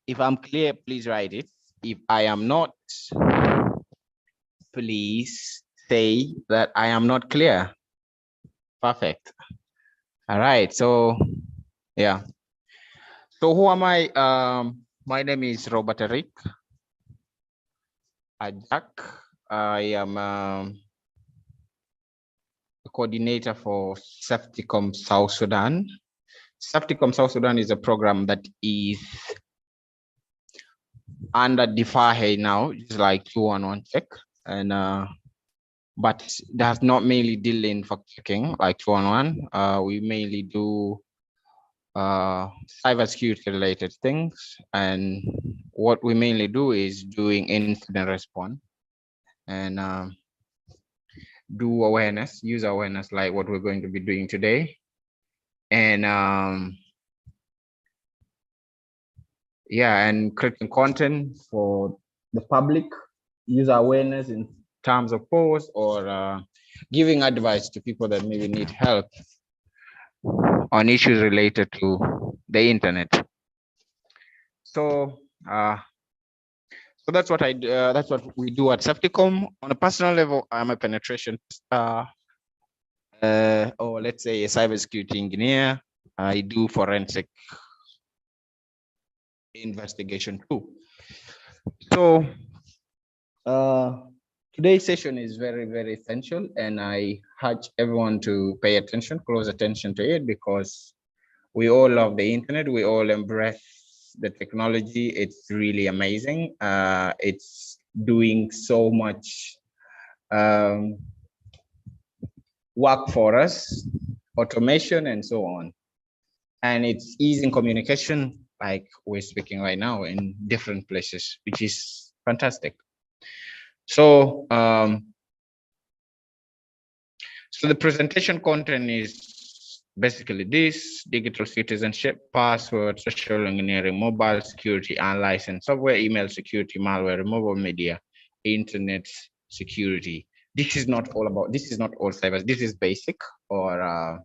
If I'm clear, please write it. If I am not, please say that I am not clear. Perfect. All right. So, yeah. So who am I? My name is Robert Eric Ajak. I am a coordinator for SafetyComm South Sudan. SafetyComm South Sudan is a program that is under DeFi now. It's like 211 check, and but does not mainly deal in fact checking like 211. We mainly do cybersecurity related things, and what we mainly do is doing incident response and do awareness, user awareness, like what we're going to be doing today, and yeah, and creating content for the public, user awareness in terms of posts, or giving advice to people that maybe need help on issues related to the internet. So so that's what that's what we do at SafetyComm. On a personal level, I'm a penetration or let's say a cybersecurity engineer. I do forensic investigation too. So today's session is very, very essential, and I urge everyone to pay attention, close attention to it, because we all love the internet. We all embrace the technology. It's really amazing. It's doing so much work for us, automation and so on. And it's easing communication, like we're speaking right now, in different places, which is fantastic. So, so the presentation content is basically this: digital citizenship, password, social engineering, mobile security, unlicensed software, email security, malware, removal media, internet security. This is not all about, this is not all cyber, this is basic, or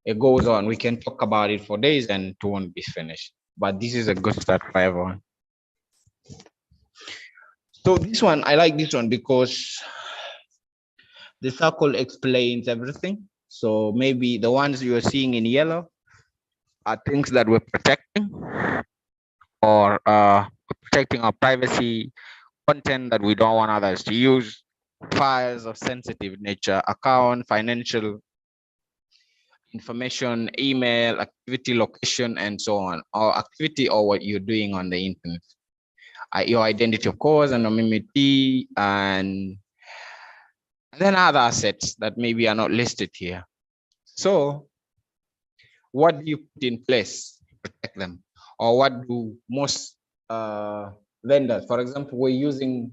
it goes on. We can talk about it for days and it won't be finished, but this is a good start for everyone. So this one, I like this one because the circle explains everything. So maybe the ones you are seeing in yellow are things that we're protecting, or protecting our privacy, content that we don't want others to use, files of sensitive nature, account, financial information, email, activity, location, and so on, or activity or what you're doing on the internet. Your identity, of course, anonymity, and then other assets that maybe are not listed here. So what do you put in place to protect them? Or what do most vendors, for example, we're using,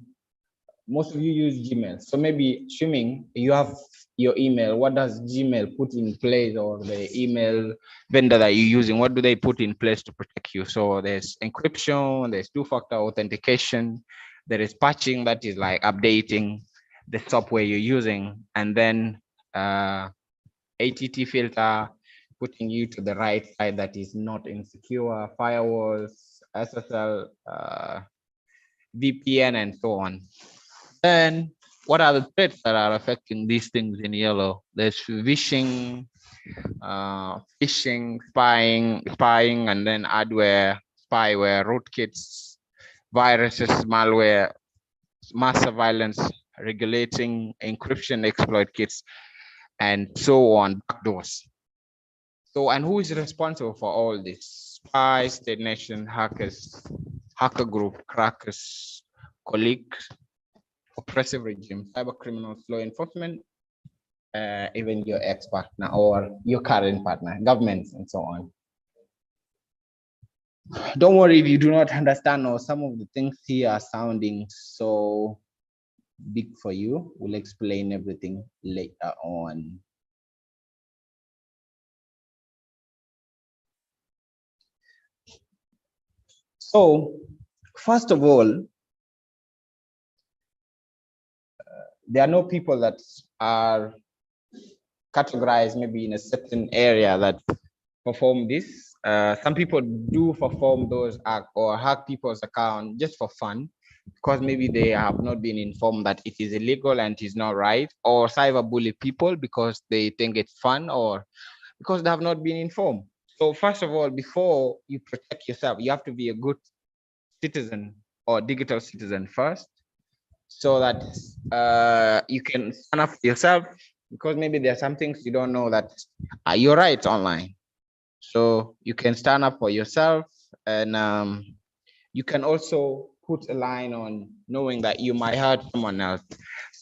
most of you use Gmail. So maybe assuming you have your email, what does Gmail put in place, or the email vendor that you're using, what do they put in place to protect you? So there's encryption, there's two-factor authentication, there is patching, that is like updating the software you're using, and then ATT filter, putting you to the right side that is not insecure, firewalls, SSL, VPN, and so on. Then what are the threats that are affecting these things in yellow? There's phishing, spying, and then adware, spyware, rootkits, viruses, malware, mass surveillance, regulating, encryption, exploit kits, and so on, backdoors. So, and who is responsible for all this? Spies, state nation, hackers, hacker group, crackers, colleagues, oppressive regime, cyber criminals, law enforcement, even your ex-partner or your current partner, governments, and so on. Don't worry if you do not understand, or some of the things here are sounding so big for you. We'll explain everything later on. So, first of all, there are no people that are categorized maybe in a certain area that perform this. some people do perform those acts or hack people's account just for fun, because maybe they have not been informed that it is illegal and it is not right, or cyberbully people because they think it's fun, or because they have not been informed. So first of all, before you protect yourself, you have to be a good citizen or digital citizen first, so that you can stand up for yourself, because maybe there are some things you don't know that are your rights online. So you can stand up for yourself, and you can also put a line on knowing that you might hurt someone else.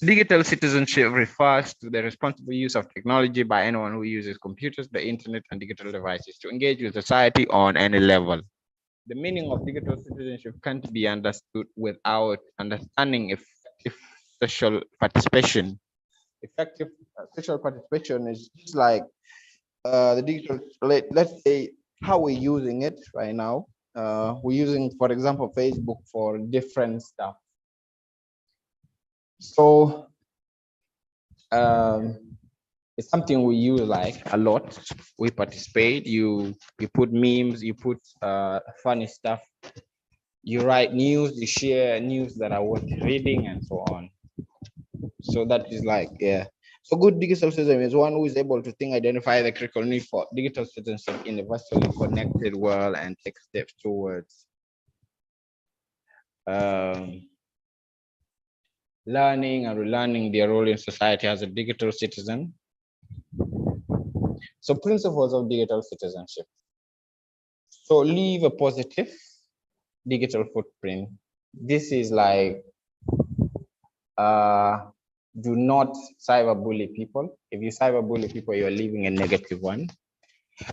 Digital citizenship refers to the responsible use of technology by anyone who uses computers, the internet, and digital devices to engage with society on any level. The meaning of digital citizenship can't be understood without understanding effective social participation. Effective social participation is just like the digital, let's say how we're using it right now. We're using, for example, Facebook for different stuff. So it's something we use like a lot. We participate. You put memes, you put funny stuff, you write news, you share news that are worth reading, and so on. So that is like, yeah. So good digital citizen is one who is able to think, identify the critical need for digital citizenship in a virtually connected world and take steps towards learning and relearning their role in society as a digital citizen. So principles of digital citizenship. So leave a positive digital footprint. This is like, do not cyberbully people. If you cyberbully people, you're leaving a negative one.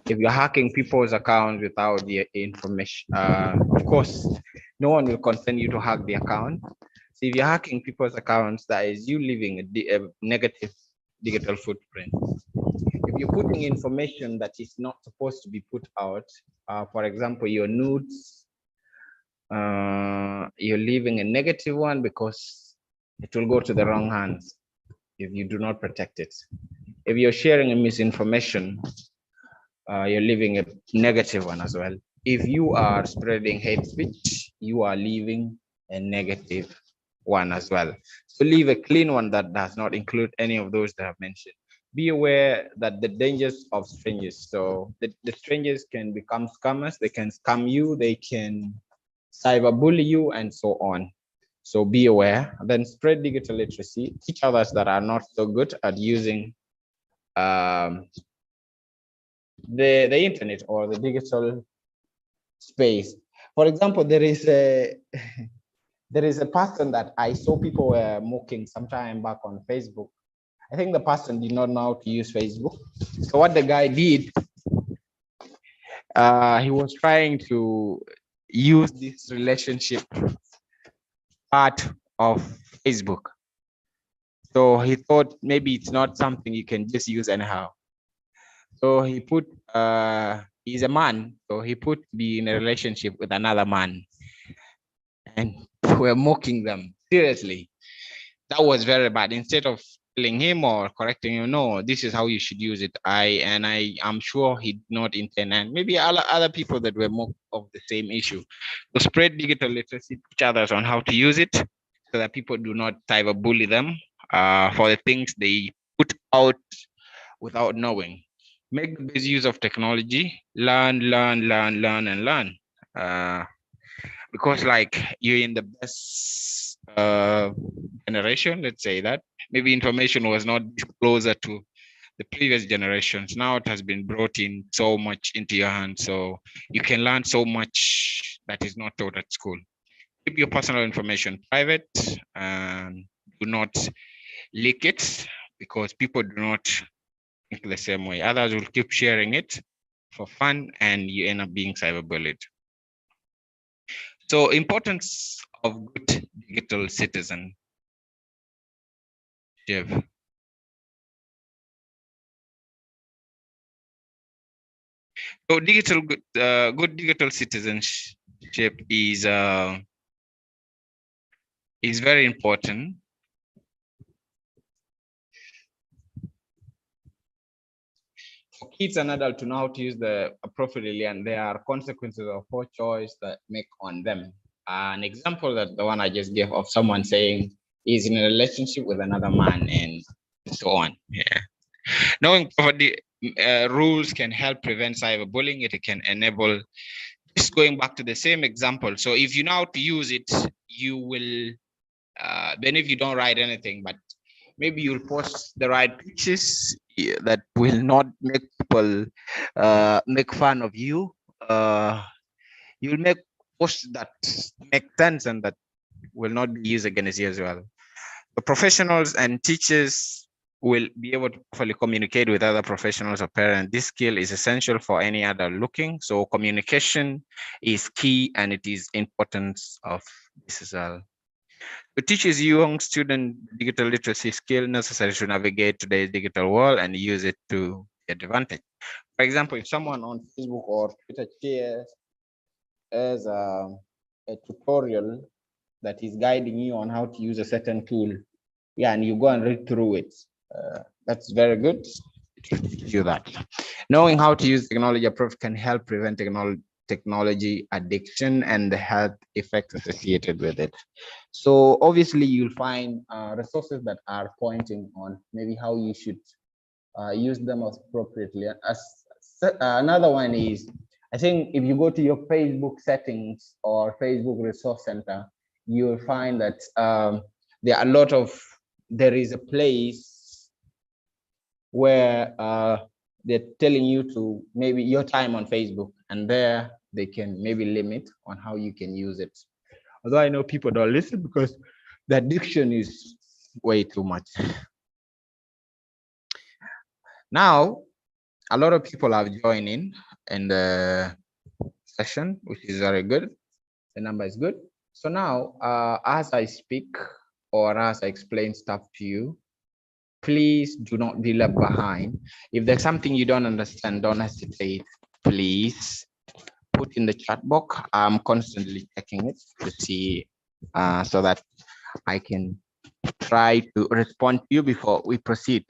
If you're hacking people's accounts without the information, of course, no one will consent you to hack the account. So if you're hacking people's accounts, that is you leaving a negative digital footprint. If you're putting information that is not supposed to be put out, for example, your nudes, you're leaving a negative one because it will go to the wrong hands if you do not protect it. If you're sharing a misinformation, you're leaving a negative one as well. If you are spreading hate speech, you are leaving a negative one as well. So leave a clean one that does not include any of those that I've mentioned. Be aware that the dangers of strangers. So the strangers can become scammers, they can scam you, they can cyberbully you, and so on. So be aware. Then spread digital literacy. Teach others that are not so good at using the internet or the digital space. For example, there is a there is a person that I saw people were mocking sometime back on Facebook. I think the person did not know how to use Facebook. So what the guy did, he was trying to use this relationship part of Facebook. So he thought maybe it's not something you can just use anyhow. So he put, he's a man, so he put be in a relationship with another man, and we're mocking them. Seriously, that was very bad. Instead of telling him or correcting him, no, this is how you should use it. I'm sure he did not intend, and maybe other people that were mocked of the same issue. To spread digital literacy, teach others on how to use it, so that people do not cyberbully them for the things they put out without knowing. Make the best use of technology. Learn, and learn. Because like you're in the best generation, let's say that. Maybe information was not closer to the previous generations. Now it has been brought in so much into your hands. So you can learn so much that is not taught at school. Keep your personal information private and do not leak it, because people do not think the same way. Others will keep sharing it for fun and you end up being cyberbullied. So importance of good digital citizen. So good digital citizenship is very important. kids and adults to know how to use the appropriately, and there are consequences of poor choice that make on them. An example that the one I just gave of someone saying is in a relationship with another man and so on. Yeah. Knowing property rules can help prevent cyberbullying. It can enable, just going back to the same example. So if you know how to use it, you will, then if you don't write anything, but maybe you'll post the right pictures that will not make people make fun of you. You'll make posts that make sense and that will not be used against you as well. The professionals and teachers will be able to properly communicate with other professionals or parents. This skill is essential for any adult looking. So communication is key, and it is importance of this as well. It teaches young student digital literacy skill necessary to navigate today's digital world and use it to their advantage. For example, if someone on Facebook or Twitter shares as a tutorial that is guiding you on how to use a certain tool, yeah, and you go and read through it, that's very good. Do that. Knowing how to use technology appropriately can help prevent technology addiction and the health effects associated with it. So obviously you'll find resources that are pointing on maybe how you should use them appropriately. Another one is, I think if you go to your Facebook settings or Facebook Resource Center, you'll find that there is a place where they're telling you to maybe your time on Facebook, and there they can maybe limit on how you can use it. Although I know people don't listen because the addiction is way too much. Now, a lot of people have joined in the session, which is very good. The number is good. So now, as I speak or as I explain stuff to you, please do not be left behind. If there's something you don't understand, don't hesitate. Please put in the chat box. I'm constantly checking it to see so that I can try to respond to you before we proceed.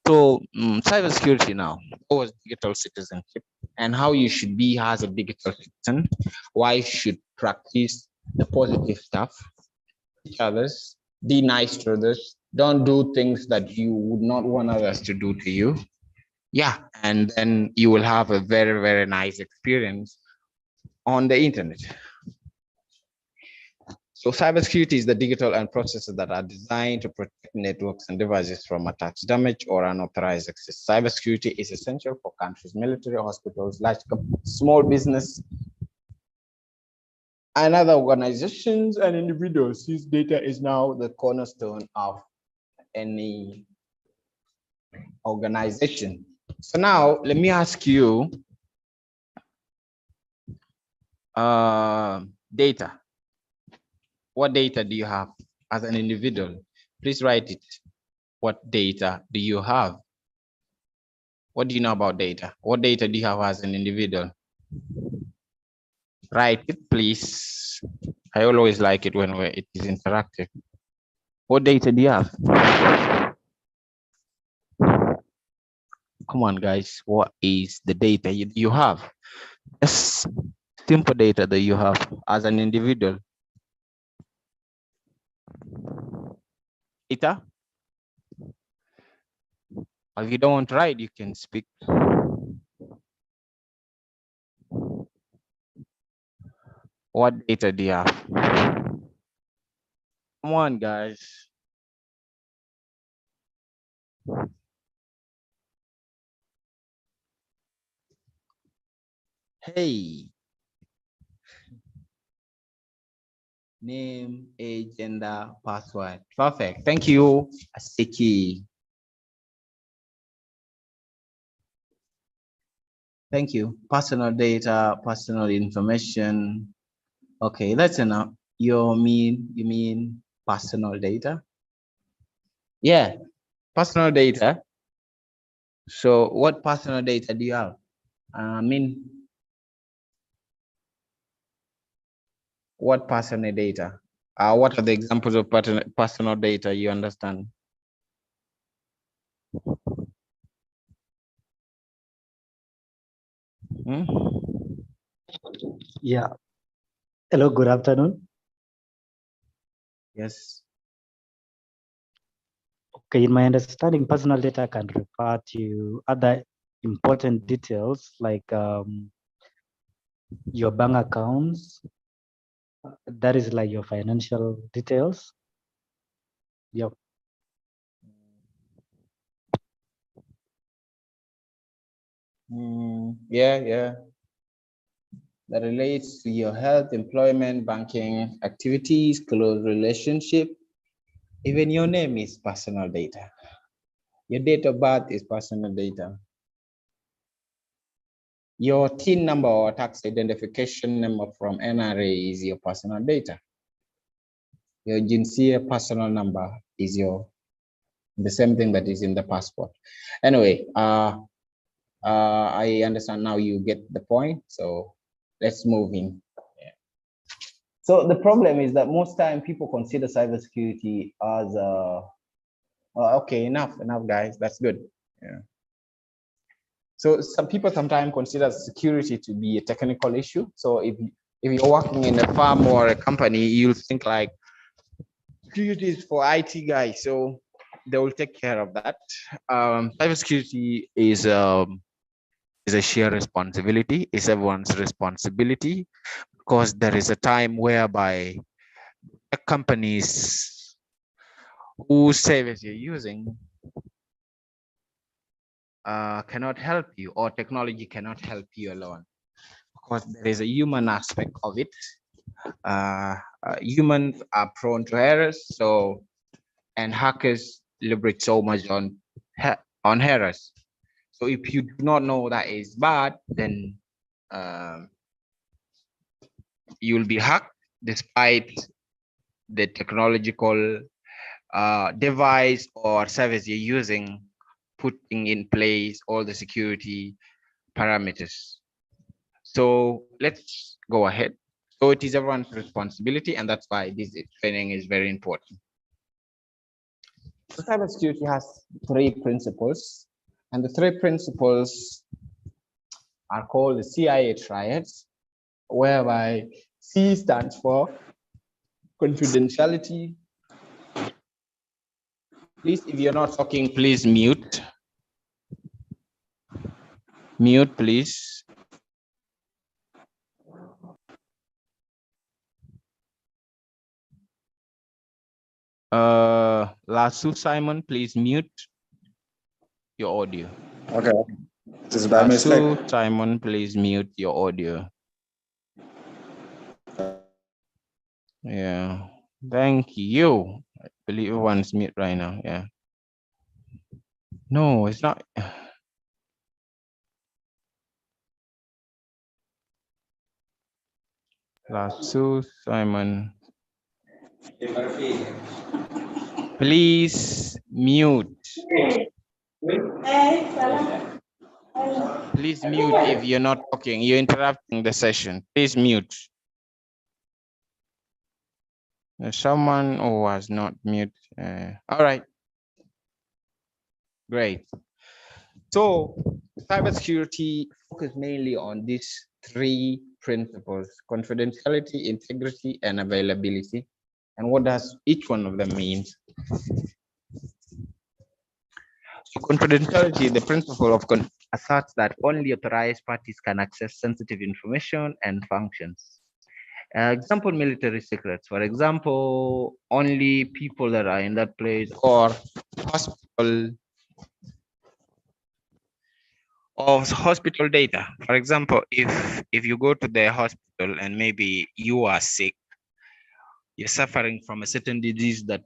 So cybersecurity now, what was digital citizenship and how you should be as a digital citizen, why you should practice the positive stuff, each others, be nice to others, don't do things that you would not want others to do to you. Yeah, and then you will have a very, very nice experience on the internet. So cybersecurity is the digital and processes that are designed to protect networks and devices from attacks, damage, or unauthorized access. Cybersecurity is essential for countries, military, hospitals, large small business, and other organizations and individuals. This data is now the cornerstone of any organization. So now let me ask you, data. What data do you have as an individual? Please write it. What data do you have? What do you know about data? What data do you have as an individual? Write it, please. I always like it when it is interactive. What data do you have? Come on, guys. What is the data you have? Just simple data that you have as an individual. Data? If you don't want to write, you can speak. What data do you have? Come on, guys. Hey. Name, age, gender, password. Perfect. Thank you, Asiki. Thank you. Personal data, personal information. Okay, that's enough. You mean personal data? Yeah, personal data. So what personal data do you have? What personal data? What are the examples of personal data you understand? Yeah. Hello, good afternoon. Yes. Okay, in my understanding, personal data can refer to other important details like your bank accounts. That is like your financial details. Yep. Yeah. That relates to your health, employment, banking activities, close relationship. Even your name is personal data. Your date of birth is personal data. Your TIN number or tax identification number from NRA is your personal data. Your Jinsia personal number is the same thing that is in the passport. Anyway, I understand now, you get the point. So let's move in. Yeah. So the problem is that most time people consider cybersecurity as okay, enough guys, that's good. Yeah. So some people sometimes consider security to be a technical issue. So if you're working in a firm or a company, you'll think like security is for IT guys, so they will take care of that. Cybersecurity is a shared responsibility. It's everyone's responsibility, because there is a time whereby companies whose service you're using cannot help you, or technology cannot help you alone, because there is a human aspect of it. Humans are prone to errors, so, and hackers leverage so much on errors. So if you do not know that is bad, then you will be hacked despite the technological device or service you're using, putting in place all the security parameters. So let's go ahead. So it is everyone's responsibility, and that's why this training is very important. So cybersecurity has 3 principles, and the 3 principles are called the CIA triads, whereby C stands for confidentiality. Please, if you're not talking, please mute. Mute, please. Lasu Simon, please mute your audio. Okay. This is by mistake. Lasu Simon, please mute your audio. Yeah. Thank you. I believe everyone's mute right now. Yeah. No, it's not. Lasu Simon. Please mute. Please mute if you're not talking. You're interrupting the session. Please mute. There's someone who was not mute. All right. Great. So cybersecurity focus mainly on these 3 principles: confidentiality, integrity, and availability. And what does each one of them mean? So confidentiality, the principle of asserts that only authorized parties can access sensitive information and functions. Example, military secrets. For example, only people that are in that place, or hospital data. For example, if you go to the hospital and maybe you are sick, you're suffering from a certain disease that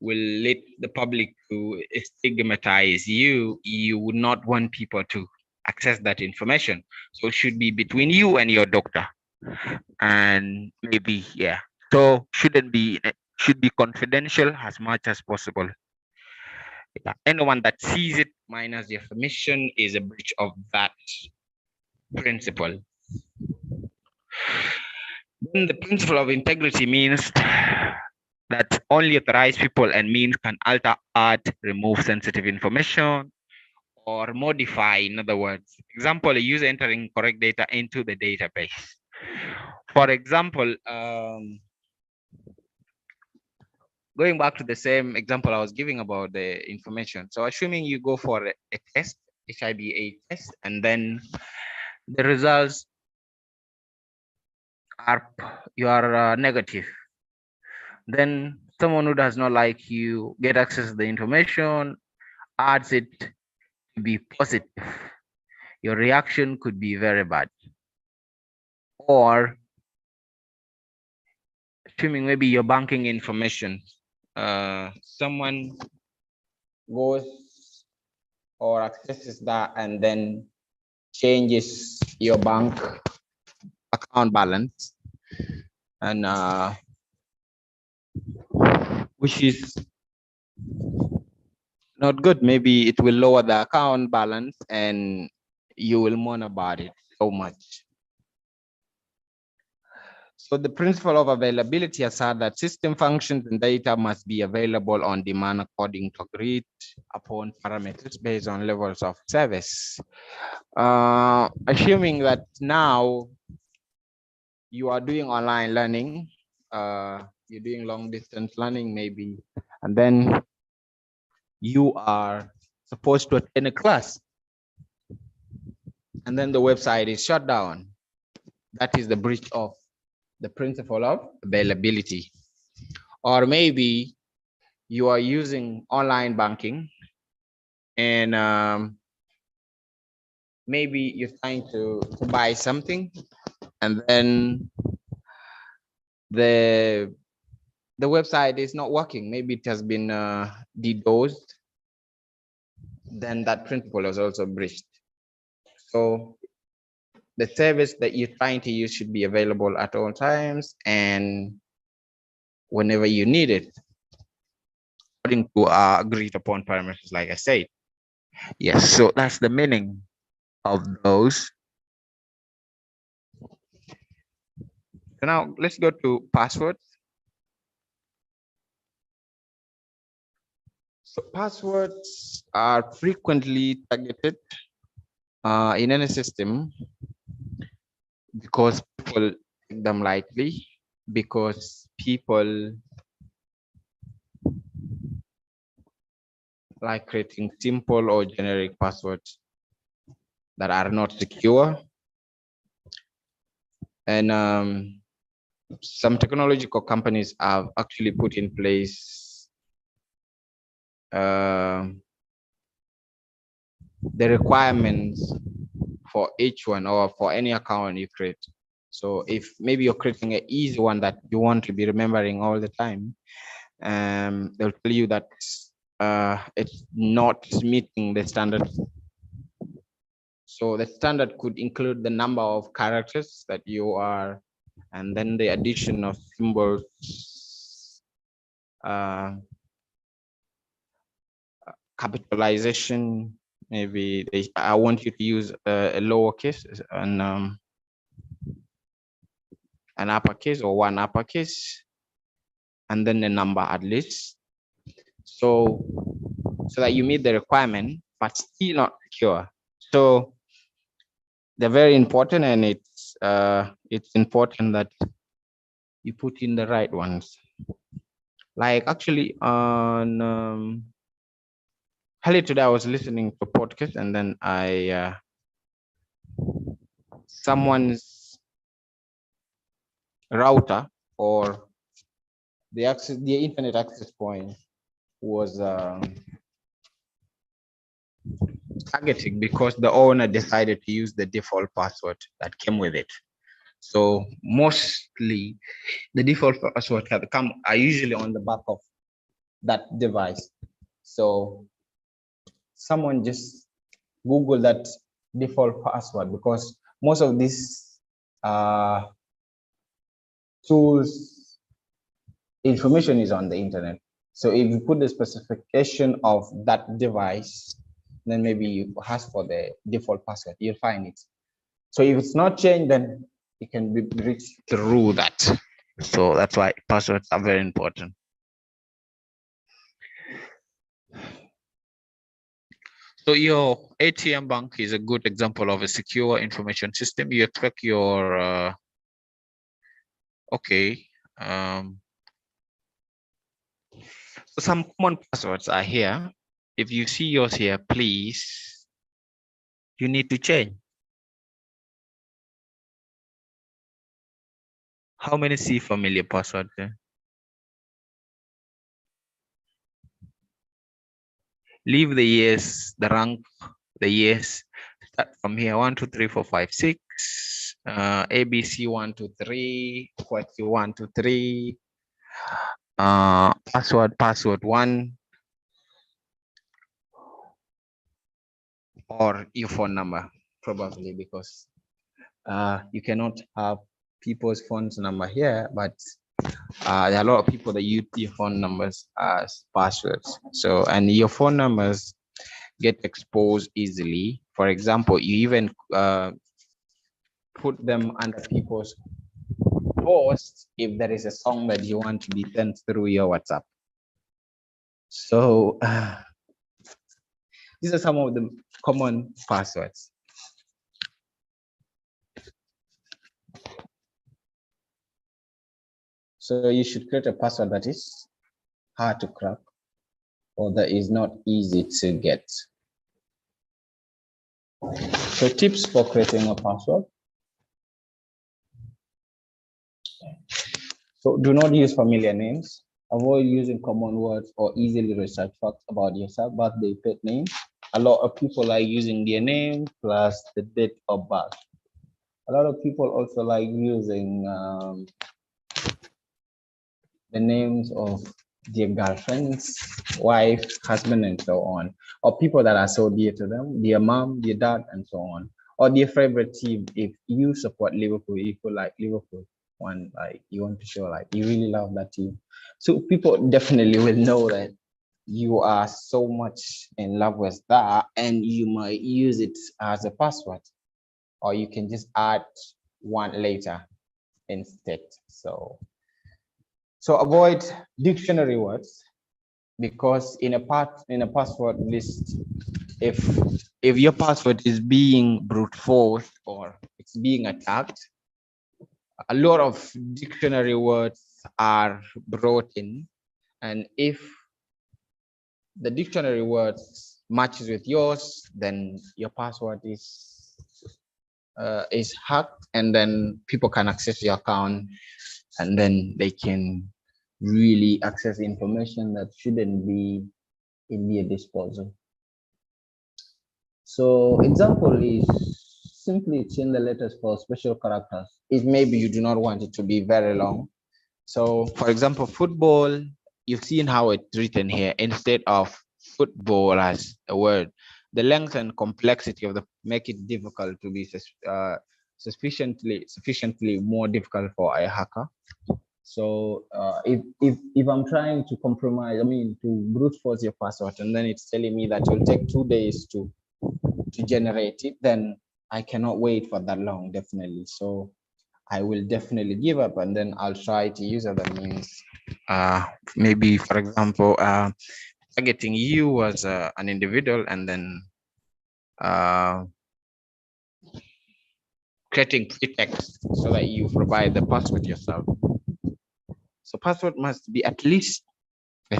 will lead the public to stigmatize you, you would not want people to access that information. So it should be between you and your doctor. And maybe, yeah. So should be confidential as much as possible. Yeah. Anyone that sees it minus your permission is a breach of that principle. Then the principle of integrity means that only authorized people and means can alter, add, remove sensitive information, or modify, in other words. Example, a user entering correct data into the database. For example, going back to the same example I was giving about the information. So assuming you go for a test, HIV/AIDS test, and then the results are you are negative, then someone who does not like you get access to the information, adds it to be positive. Your reaction could be very bad. Or assuming maybe your banking information, someone goes or accesses that and then changes your bank account balance, and which is not good. Maybe it will lower the account balance and you will mourn about it so much. So the principle of availability asserts that system functions and data must be available on demand according to agreed upon parameters based on levels of service. Assuming that now you are doing online learning, you're doing long distance learning maybe, and then you are supposed to attend a class, and then the website is shut down. That is the breach of the principle of availability. Or maybe you are using online banking and maybe you're trying to buy something, and then the website is not working. Maybe it has been DDoSed. Then that principle is also breached. So the service that you're trying to use should be available at all times and whenever you need it, according to agreed upon parameters, like I said. Yes, so that's the meaning of those. So now let's go to passwords. So passwords are frequently targeted in any system because people take them lightly, because people like creating simple or generic passwords that are not secure. And some technological companies have actually put in place the requirements for each one or for any account you create. So if maybe you're creating an easy one that you want to be remembering all the time, they'll tell you that it's not meeting the standard. So the standard could include the number of characters that you are, and then the addition of symbols, capitalization. Maybe I want you to use a lowercase and an uppercase or one uppercase, and then the number at least. So that you meet the requirement, but still not secure. So they're very important, and it's important that you put in the right ones. Like actually on earlier today, I was listening to a podcast, and then someone's router or the internet access point was targeting because the owner decided to use the default password that came with it. So mostly the default password are usually on the back of that device. So someone just Google that default password, because most of these tools information is on the internet. So if you put the specification of that device, then maybe you ask for the default password, you'll find it. So if it's not changed, then it can be reached through that. So that's why passwords are very important. So your ATM bank is a good example of a secure information system. You expect your okay. So some common passwords are here. If you see yours here, please, you need to change. How many see familiar password there? Leave the years, the rank, the years. Start from here. 1, 2, 3, 4, 5, 6. ABC 1, 2, 3. QWERTY 1, 2, 3. Password 1. Or your phone number, probably, because you cannot have people's phone number here, but there are a lot of people that use your phone numbers as passwords. So, and your phone numbers get exposed easily. For example, you even put them under people's posts if there is a song that you want to be sent through your WhatsApp. So these are some of the common passwords. So you should create a password that is hard to crack or that is not easy to get. So tips for creating a password. So do not use familiar names. Avoid using common words or easily researched facts about yourself, birthday, pet name. A lot of people are using their name plus the date of birth. A lot of people also like using the names of their girlfriends, wife, husband, and so on, or people that are so dear to them, their mom, their dad, and so on, or their favorite team. If you support Liverpool, if you like Liverpool, one, like you want to show like you really love that team, so people definitely will know that you are so much in love with that, and you might use it as a password, or you can just add one later instead. So avoid dictionary words, because in a password list, if your password is being brute forced or it's being attacked, a lot of dictionary words are brought in, and if the dictionary words matches with yours, then your password is hacked, and then people can access your account, and then they can really access information that shouldn't be in their disposal. So example is simply change the letters for special characters if maybe you do not want it to be very long. So for example, football, you've seen how it's written here instead of football as a word. The length and complexity of the make it difficult to be sufficiently more difficult for a hacker. So if I'm trying to compromise, I mean to brute force your password, and then it's telling me that it will take 2 days to generate it, then I cannot wait for that long, definitely. So I will definitely give up, and then I'll try to use other means. Maybe, for example, targeting you as an individual, and then creating pretext so that you provide the password yourself. So password must be at least 8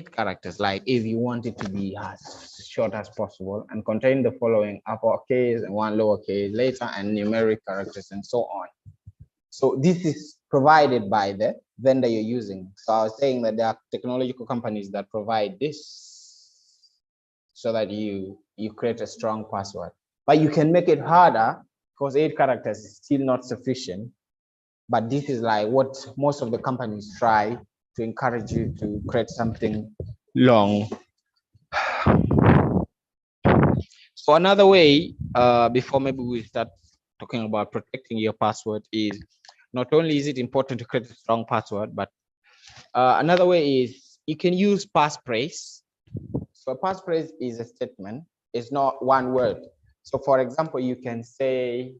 characters, like if you want it to be as short as possible, and contain the following uppercase and 1 lowercase later, and numeric characters, and so on. So this is provided by the vendor you're using. So I was saying that there are technological companies that provide this so that you create a strong password. But you can make it harder, because 8 characters is still not sufficient. But this is like what most of the companies try to encourage you to create something long. So another way, before maybe we start talking about protecting your password, is not only is it important to create a strong password, but another way is you can use passphrase. So passphrase is a statement. It's not one word. So for example, you can say,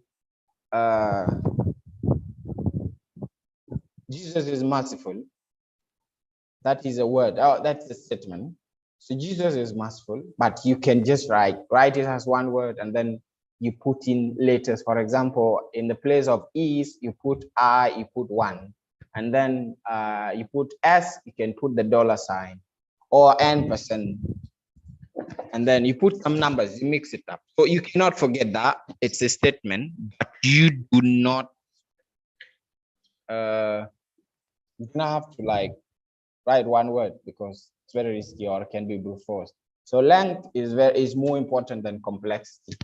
Jesus is merciful. That is a word. Oh, that's a statement. So Jesus is masterful, but you can just write it as one word and then you put in letters. For example, in the place of is, you put I, you put one. And then you put S, you can put the $sign or N%. And then you put some numbers, you mix it up. So you cannot forget that it's a statement, but you do not have to like write one word because it's very risky or can be brute force. So length is more important than complexity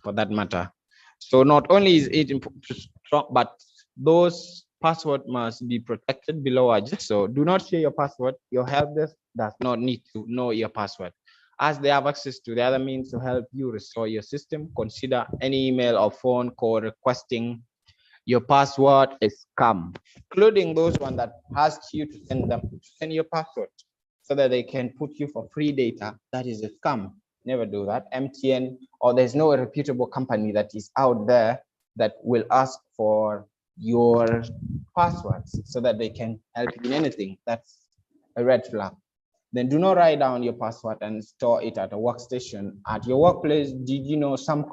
for that matter. So not only is it important, but those passwords must be protected below address. So do not share your password. Your help desk does not need to know your password. As they have access to the other means to help you restore your system, consider any email or phone call requesting your password is scam, including those one that asks you to send your password so that they can put you for free data. That is a scam. Never do that. MTN, or there's no reputable company that is out there that will ask for your passwords so that they can help you in anything. That's a red flag. Then do not write down your password and store it at a workstation. At your workplace, did you know some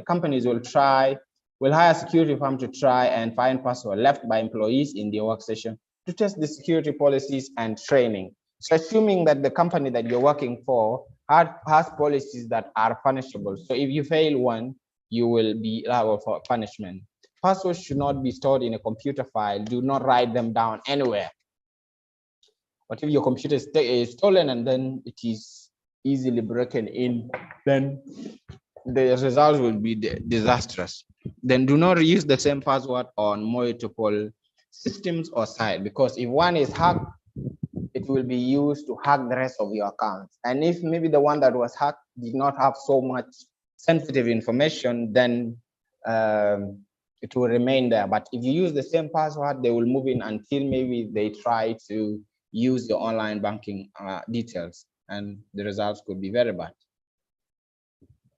companies will hire a security firm to try and find password left by employees in their workstation to test the security policies and training. So assuming that the company that you're working for has policies that are punishable. So if you fail one, you will be liable for punishment. Passwords should not be stored in a computer file. Do not write them down anywhere. But if your computer is stolen and then it is easily broken in, then the results will be disastrous. Then do not use the same password on multiple systems or sites, because if one is hacked, it will be used to hack the rest of your accounts. And if maybe the one that was hacked did not have so much sensitive information, then it will remain there. But if you use the same password, they will move in until maybe they try to use your online banking details, and the results could be very bad.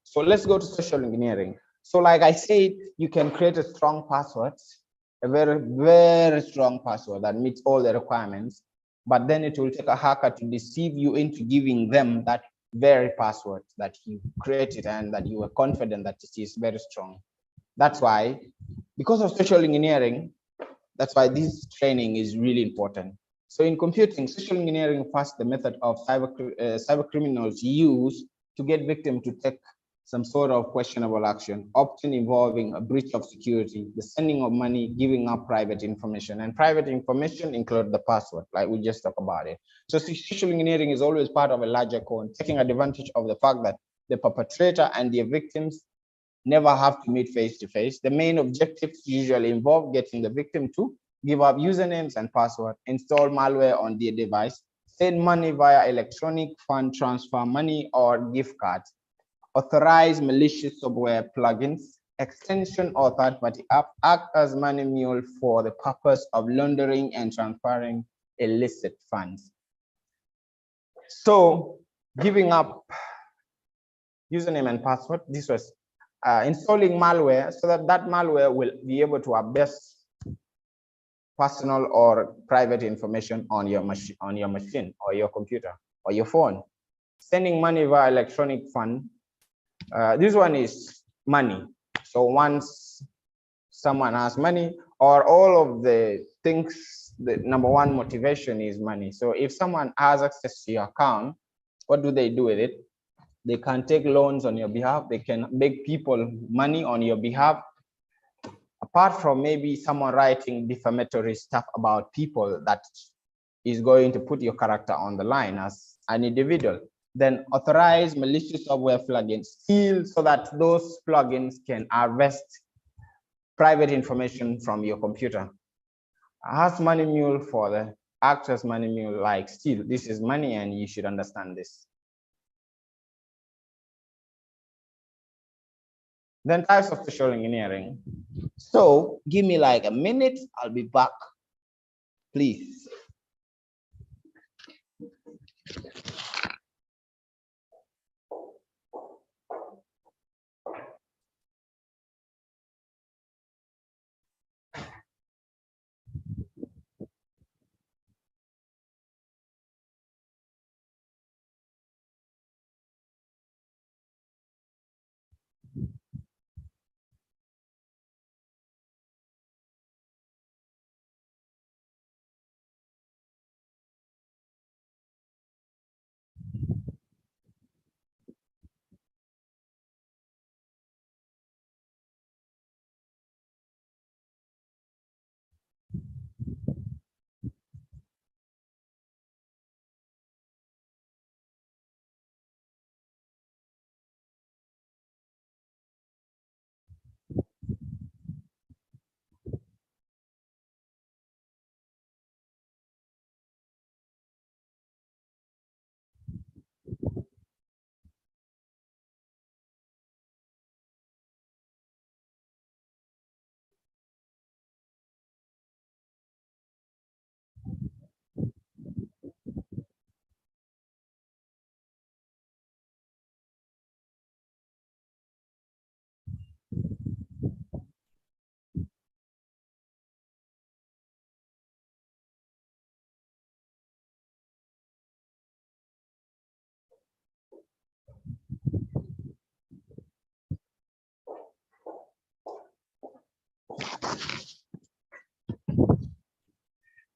So let's go to social engineering. So like I said, you can create a strong password, a very, very strong password that meets all the requirements, but then it will take a hacker to deceive you into giving them that very password that you created and that you were confident that it is very strong. That's why, because of social engineering, that's why this training is really important. So in computing, social engineering first the method of cyber criminals use to get victims to take some sort of questionable action, often involving a breach of security, the sending of money, giving up private information. And private information include the password, like we just talked about it. So social engineering is always part of a larger code, taking advantage of the fact that the perpetrator and their victims never have to meet face to face. The main objectives usually involve getting the victim to give up usernames and password, install malware on their device, send money via electronic fund transfer money or gift cards, authorize malicious software plugins, extension or third-party app, act as money mule for the purpose of laundering and transferring illicit funds. So giving up username and password, this was installing malware so that malware will be able to abuse personal or private information on your machine or your computer or your phone. Sending money via electronic fund. This one is money. So once someone has money, or all of the things, the number one motivation is money. So if someone has access to your account, what do they do with it? They can take loans on your behalf. They can make people money on your behalf. Apart from maybe someone writing defamatory stuff about people that is going to put your character on the line as an individual, then authorize malicious software plugins steal so that those plugins can harvest private information from your computer. As money mule for the act as money mule like steal. This is money and you should understand this. Then types of social engineering. So give me like a minute, I'll be back, please.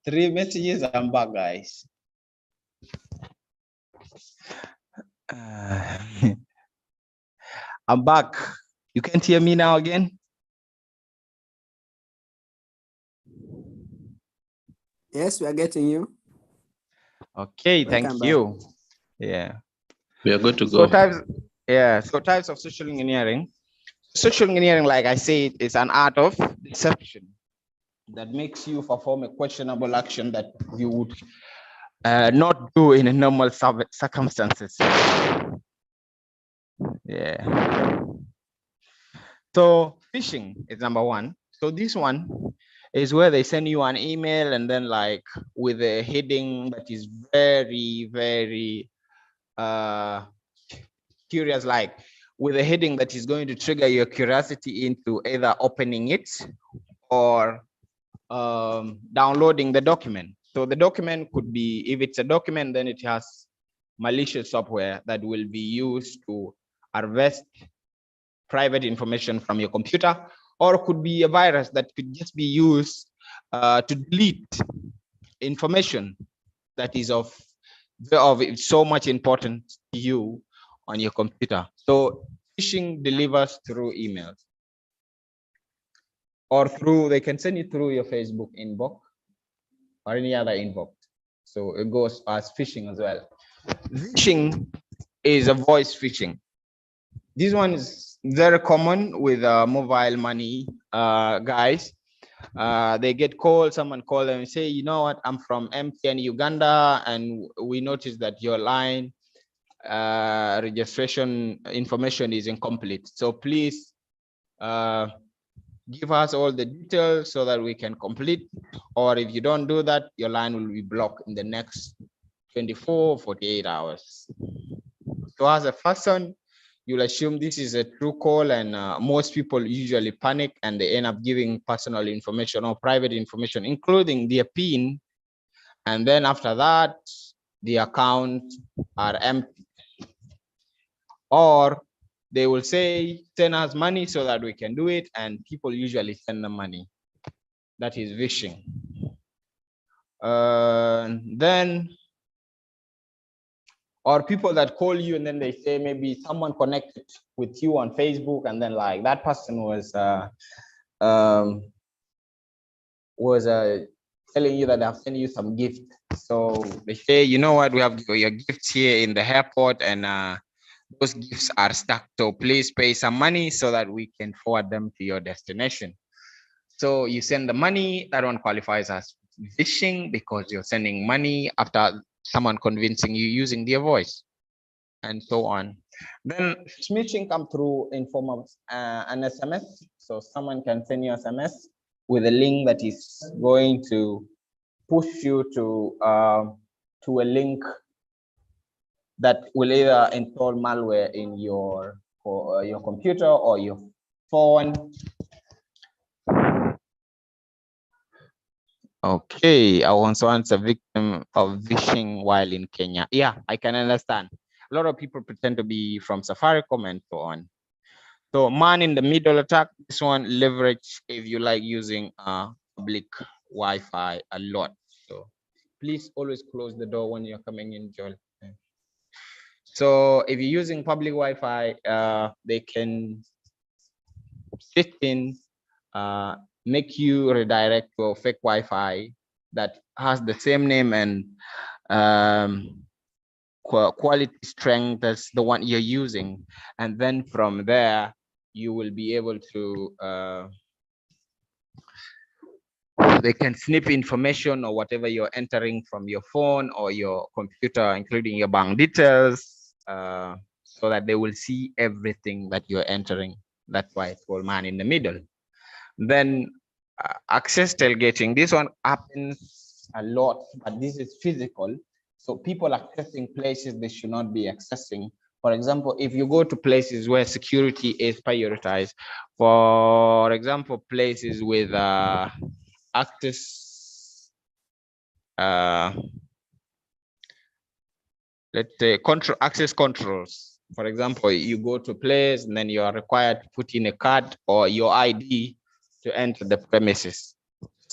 3 messages. I'm back, guys. I'm back. You can't hear me now again? Yes, we are getting you. Okay, Welcome thank back. you. Yeah. We are good to So go. types of social engineering. Social engineering, like I said, is an art of deception that makes you perform a questionable action that you would not do in a normal circumstances. Yeah. So phishing is number one. So this one is where they send you an email and then like with a heading that is very, very curious, like with a heading that is going to trigger your curiosity into either opening it or downloading the document. So the document could be, if it's a document, then it has malicious software that will be used to harvest private information from your computer, or it could be a virus that could just be used to delete information that is of so much importance to you on your computer. So phishing delivers through emails or through, they can send it through your Facebook inbox or any other inbox. So it goes as phishing as well. Phishing is a voice phishing. This one is very common with mobile money guys. They get called, someone call them and say, you know what, I'm from MTN Uganda, and we noticed that your line registration information is incomplete. So please give us all the details so that we can complete. Or if you don't do that, your line will be blocked in the next 24, 48 hours. So as a person, you'll assume this is a true call, and most people usually panic and they end up giving personal information or private information, including their PIN. And then after that, the accounts are empty. Or they will say, send us money so that we can do it. And people usually send them money. That is phishing. Then, or people that call you and then they say maybe someone connected with you on Facebook, and then like that person was telling you that they have sent you some gift. So they say, you know what, we have your gifts here in the airport, and those gifts are stuck. So please pay some money so that we can forward them to your destination. So you send the money. That one qualifies as phishing because you're sending money after someone convincing you using their voice, and so on. Then smishing come through in form of an SMS. So someone can send you SMS with a link that is going to push you to a link that will either install malware in your computer or your phone. Okay, I was once a victim of phishing while in Kenya. Yeah, I can understand. A lot of people pretend to be from SafetyComm and so on. So man in the middle attack, this one leverage if you like using public Wi-Fi a lot. So please always close the door when you're coming in, Joel. So if you're using public Wi-Fi, they can sit in, make you redirect to a fake Wi-Fi that has the same name and quality strength as the one you're using. And then from there, you will be able to, they can snip information or whatever you're entering from your phone or your computer, including your bank details, so that they will see everything that you're entering. That's why it's called man in the middle. Then access tailgating. This one happens a lot, but this is physical. So people accessing places they should not be accessing. For example, if you go to places where security is prioritized, for example, places with access, let's say access controls. For example, you go to a place and then you are required to put in a card or your ID to enter the premises.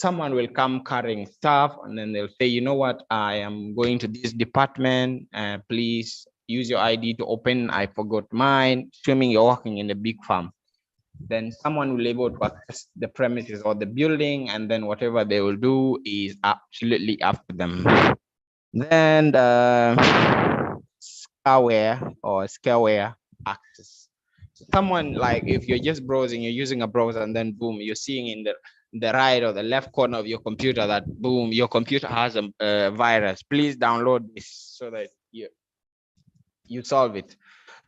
someone will come carrying stuff, and then they'll say, you know what, I am going to this department, please use your ID to open, I forgot mine, assuming you're working in a big farm. Then someone will be able to access the premises or the building, and then whatever they will do is absolutely up to them. Then scareware access. Someone, like, if you're just browsing, you're using a browser, and then boom, you're seeing in the right or the left corner of your computer that boom, your computer has a virus. Please download this so that you solve it.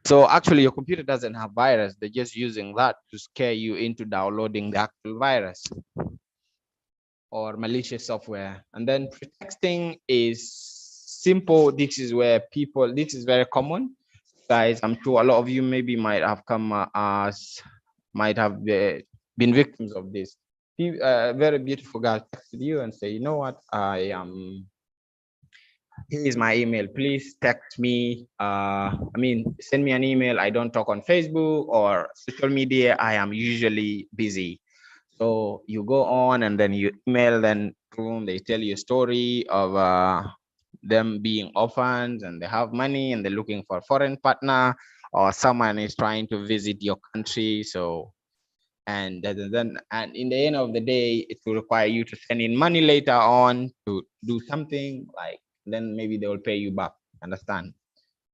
So actually, your computer doesn't have virus. They're just using that to scare you into downloading the actual virus or malicious software. And then pretexting is simple. This is where people, this is very common. Guys, I'm sure a lot of you maybe might have might have been victims of this. Very beautiful guy texted you and say, you know what, here is my email, please text me, send me an email. I don't talk on Facebook or social media, I am usually busy. So you go on and then you email, then boom, they tell you a story of them being orphans and they have money and they're looking for a foreign partner, or someone is trying to visit your country. So and then in the end of the day, it will require you to send in money later on to do something, like then maybe they will pay you back. Understand?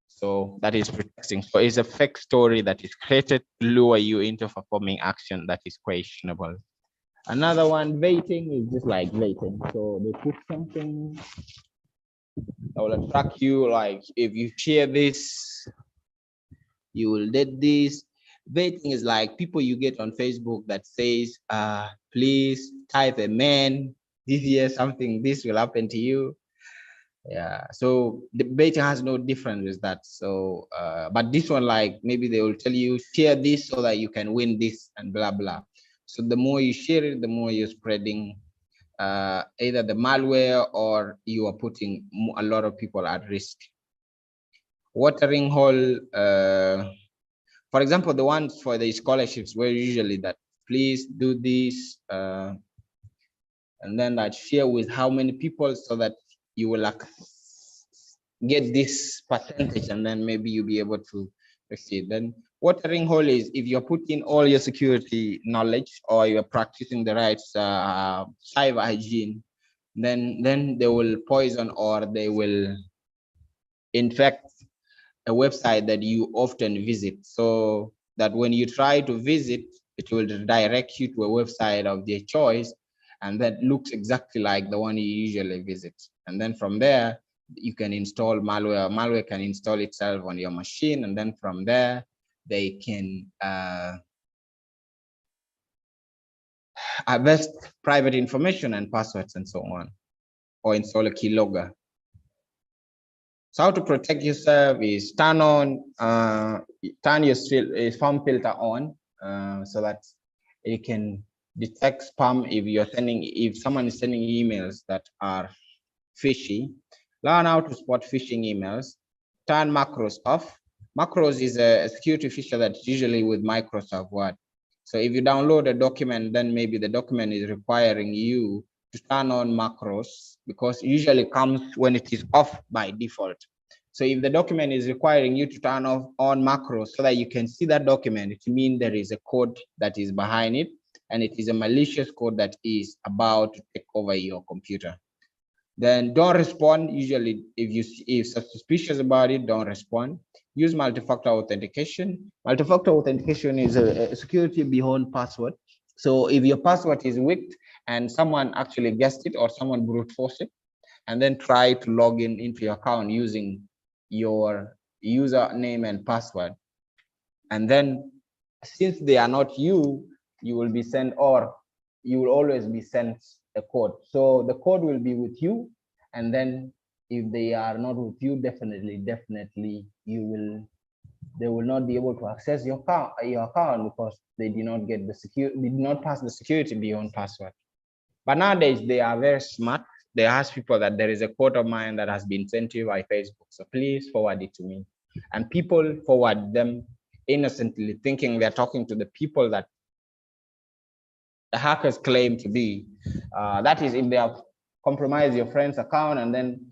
So that is pretexting. So it's a fake story that is created to lure you into performing action that is questionable. Another one, baiting, is just like baiting. So they put something that will attract you, like if you share this, you will get this. Baiting is like people you get on Facebook that says, please type a man, this year something, this will happen to you. Yeah, so the baiting has no difference with that. So but this one, like maybe they will tell you share this so that you can win this and blah blah. So the more you share it, the more you're spreading either the malware or you are putting a lot of people at risk. Watering hole, for example, the ones for the scholarships were usually that please do this, and then that share with how many people so that you will like get this percentage, and then maybe you'll be able to receive. Then watering hole is if you're putting all your security knowledge or you're practicing the right cyber hygiene, then they will poison or they will infect a website that you often visit, so that when you try to visit, it will direct you to a website of their choice, and that looks exactly like the one you usually visit. And then from there, you can install malware. Malware can install itself on your machine, and then from there, they can harvest private information and passwords and so on, or install a keylogger. So how to protect yourself is turn your spam filter on, so that it can detect spam if someone is sending emails that are fishy. Learn how to spot phishing emails. Turn macros off. Macros is a security feature that's usually with Microsoft Word. So if you download a document, then maybe the document is requiring you to turn on macros, because usually comes when it is off by default. So if the document is requiring you to turn on macros so that you can see that document, it means there is a code that is behind it, and it is a malicious code that is about to take over your computer. Then don't respond. Usually, if you're suspicious about it, don't respond. Use multi-factor authentication. Multi-factor authentication is a security beyond password. So if your password is weak and someone actually guessed it or someone brute forced it, and then try to log in into your account using your username and password, and then since they are not you will be sent, or you will always be sent a code. So the code will be with you, and then if they are not with you, definitely they will not be able to access your account because they did not get did not pass the security beyond password. But nowadays they are very smart. They ask people that there is a code of mine that has been sent to you by Facebook, so please forward it to me. And people forward them innocently, thinking they're talking to the people that the hackers claim to be. That is, if they have compromised your friend's account and then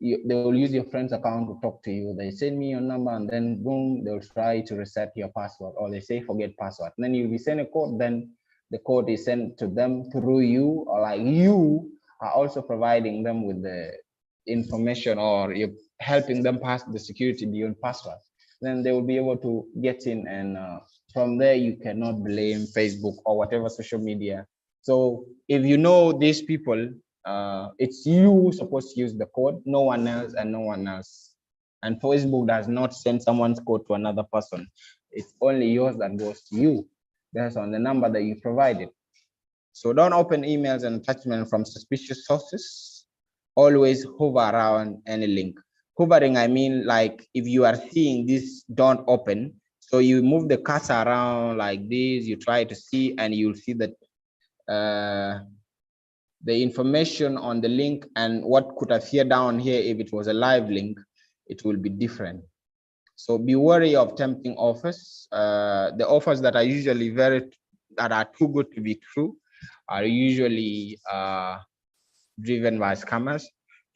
they will use your friend's account to talk to you. They send me your number and then boom, they'll try to reset your password, or they say forget password. And then you'll be sent a code, then the code is sent to them through you, or like you are also providing them with the information, or you're helping them pass the security beyond password. Then they will be able to get in, and from there you cannot blame Facebook or whatever social media. So if you know these people, it's you supposed to use the code, no one else and no one else. And Facebook does not send someone's code to another person. It's only yours that goes to you based on the number that you provided. So don't open emails and attachments from suspicious sources. Always hover around any link. Hovering, I mean, like if you are seeing this, don't open. So you move the cursor around like this, you try to see, and you'll see that the information on the link and what could appear down here, if it was a live link, it will be different. So be wary of tempting offers. The offers that are usually that are too good to be true are usually driven by scammers.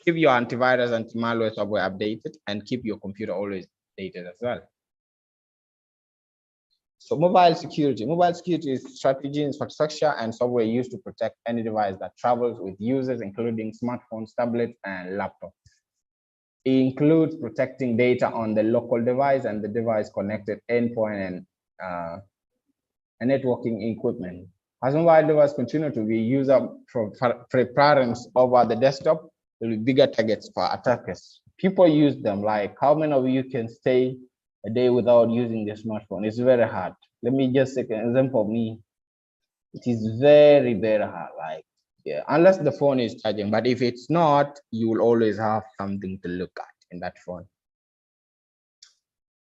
Keep your antivirus and anti-malware software updated, and keep your computer always updated as well. So mobile security. Mobile security is strategy, infrastructure, and software used to protect any device that travels with users, including smartphones, tablets, and laptops. It includes protecting data on the local device and the device connected endpoint and networking equipment. As mobile devices continue to be user preference over the desktop, there will be bigger targets for attackers. People use them. Like, how many of you can stay a day without using the smartphone? It's very hard. Let me just take an example of me. It is very, very hard. Like, yeah, unless the phone is charging, but if it's not, you will always have something to look at in that phone.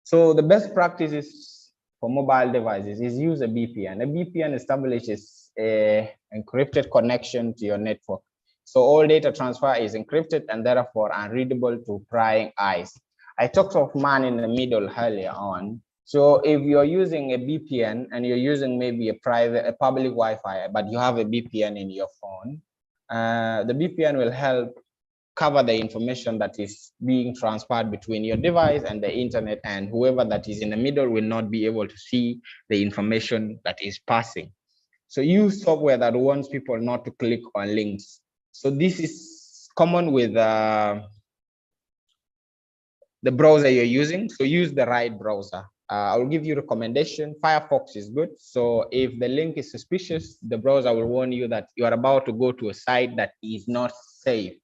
So the best practices for mobile devices is use a VPN. A VPN establishes an encrypted connection to your network. So all data transfer is encrypted and therefore unreadable to prying eyes. I talked of man in the middle earlier on. So if you're using a VPN and you're using maybe a public Wi-Fi, but you have a VPN in your phone, the VPN will help cover the information that is being transferred between your device and the internet, and whoever that is in the middle will not be able to see the information that is passing. So use software that wants people not to click on links. So this is common with the browser you're using. So use the right browser. I'll give you a recommendation. Firefox is good. So if the link is suspicious, the browser will warn you that you are about to go to a site that is not safe.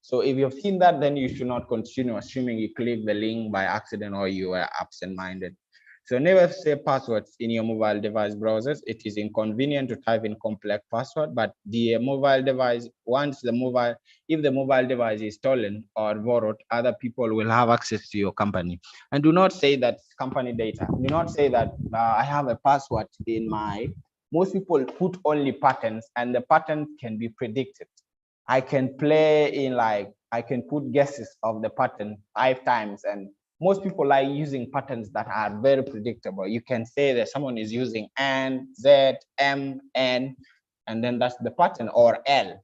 So if you've seen that, then you should not continue, assuming you click the link by accident or you are absent-minded. So never save passwords in your mobile device browsers. It is inconvenient to type in complex password, but the mobile device, if the mobile device is stolen or borrowed, other people will have access to your company. And do not say that company data. Do not say that I have a password in my. Most people put only patterns, and the pattern can be predicted. I can play in, like, I can put guesses of the pattern 5 times, and most people like using patterns that are very predictable. You can say that someone is using N, Z, M, N, and then that's the pattern, or L.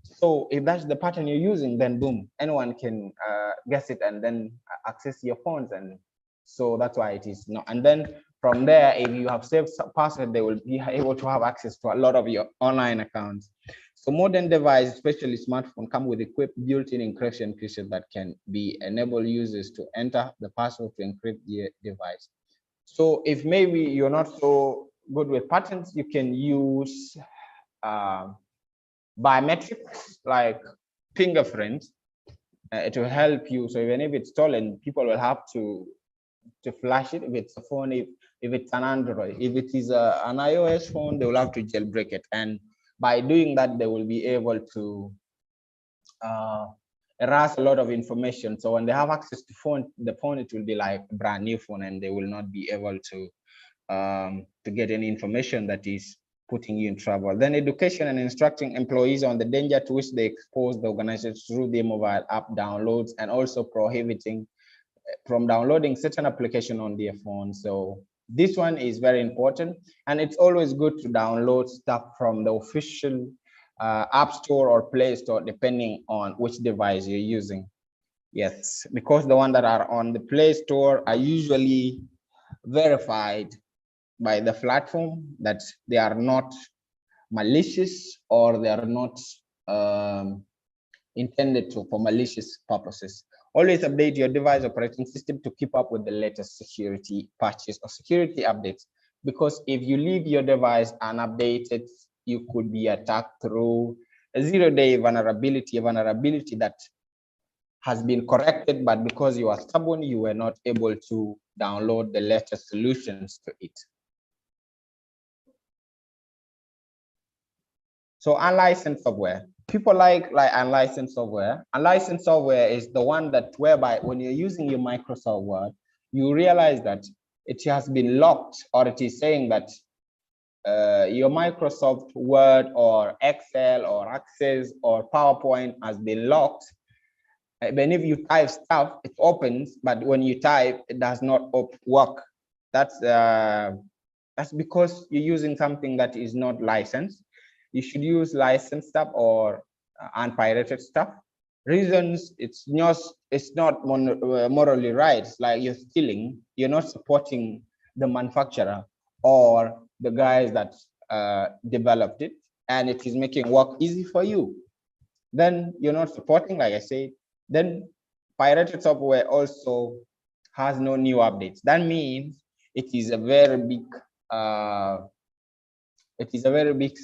So if that's the pattern you're using, then boom, anyone can guess it and then access your phones. And so that's why it is not. And then from there, if you have saved password, they will be able to have access to a lot of your online accounts. So modern devices, especially smartphone, come with equipped built-in encryption features that can enable users to enter the password to encrypt the device. So if maybe you're not so good with patterns, you can use biometrics like fingerprints. It will help you. So even if it's stolen, people will have to flash it. If it's a phone, if it's an Android, if it is an iOS phone, they will have to jailbreak it. And by doing that, they will be able to erase a lot of information. So when they have access to the phone, it will be like a brand new phone, and they will not be able to get any information that is putting you in trouble. Then education and instructing employees on the danger to which they expose the organization through their mobile app downloads, and also prohibiting from downloading certain application on their phone. So This one is very important, and it's always good to download stuff from the official App Store or Play Store, depending on which device you're using. Yes, because the ones that are on the Play Store are usually verified by the platform that they are not malicious, or they are not intended for malicious purposes. Always update your device operating system to keep up with the latest security patches or security updates, because if you leave your device unupdated, you could be attacked through a zero-day vulnerability, a vulnerability that has been corrected, but because you are stubborn, you were not able to download the latest solutions to it. So unlicensed software. People like unlicensed software. Unlicensed software is the one that whereby when you're using your Microsoft Word, you realize that it has been locked, or it is saying that your Microsoft Word or Excel or Access or PowerPoint has been locked. Even if you type stuff, it opens, but when you type, it does not work. That's because you're using something that is not licensed. You should use licensed stuff or unpirated stuff. Reasons, it's not morally right. It's like you're stealing. You're not supporting the manufacturer or the guys that developed it, and it is making work easy for you. Then you're not supporting, like I said. Then pirated software also has no new updates. That means it is a very big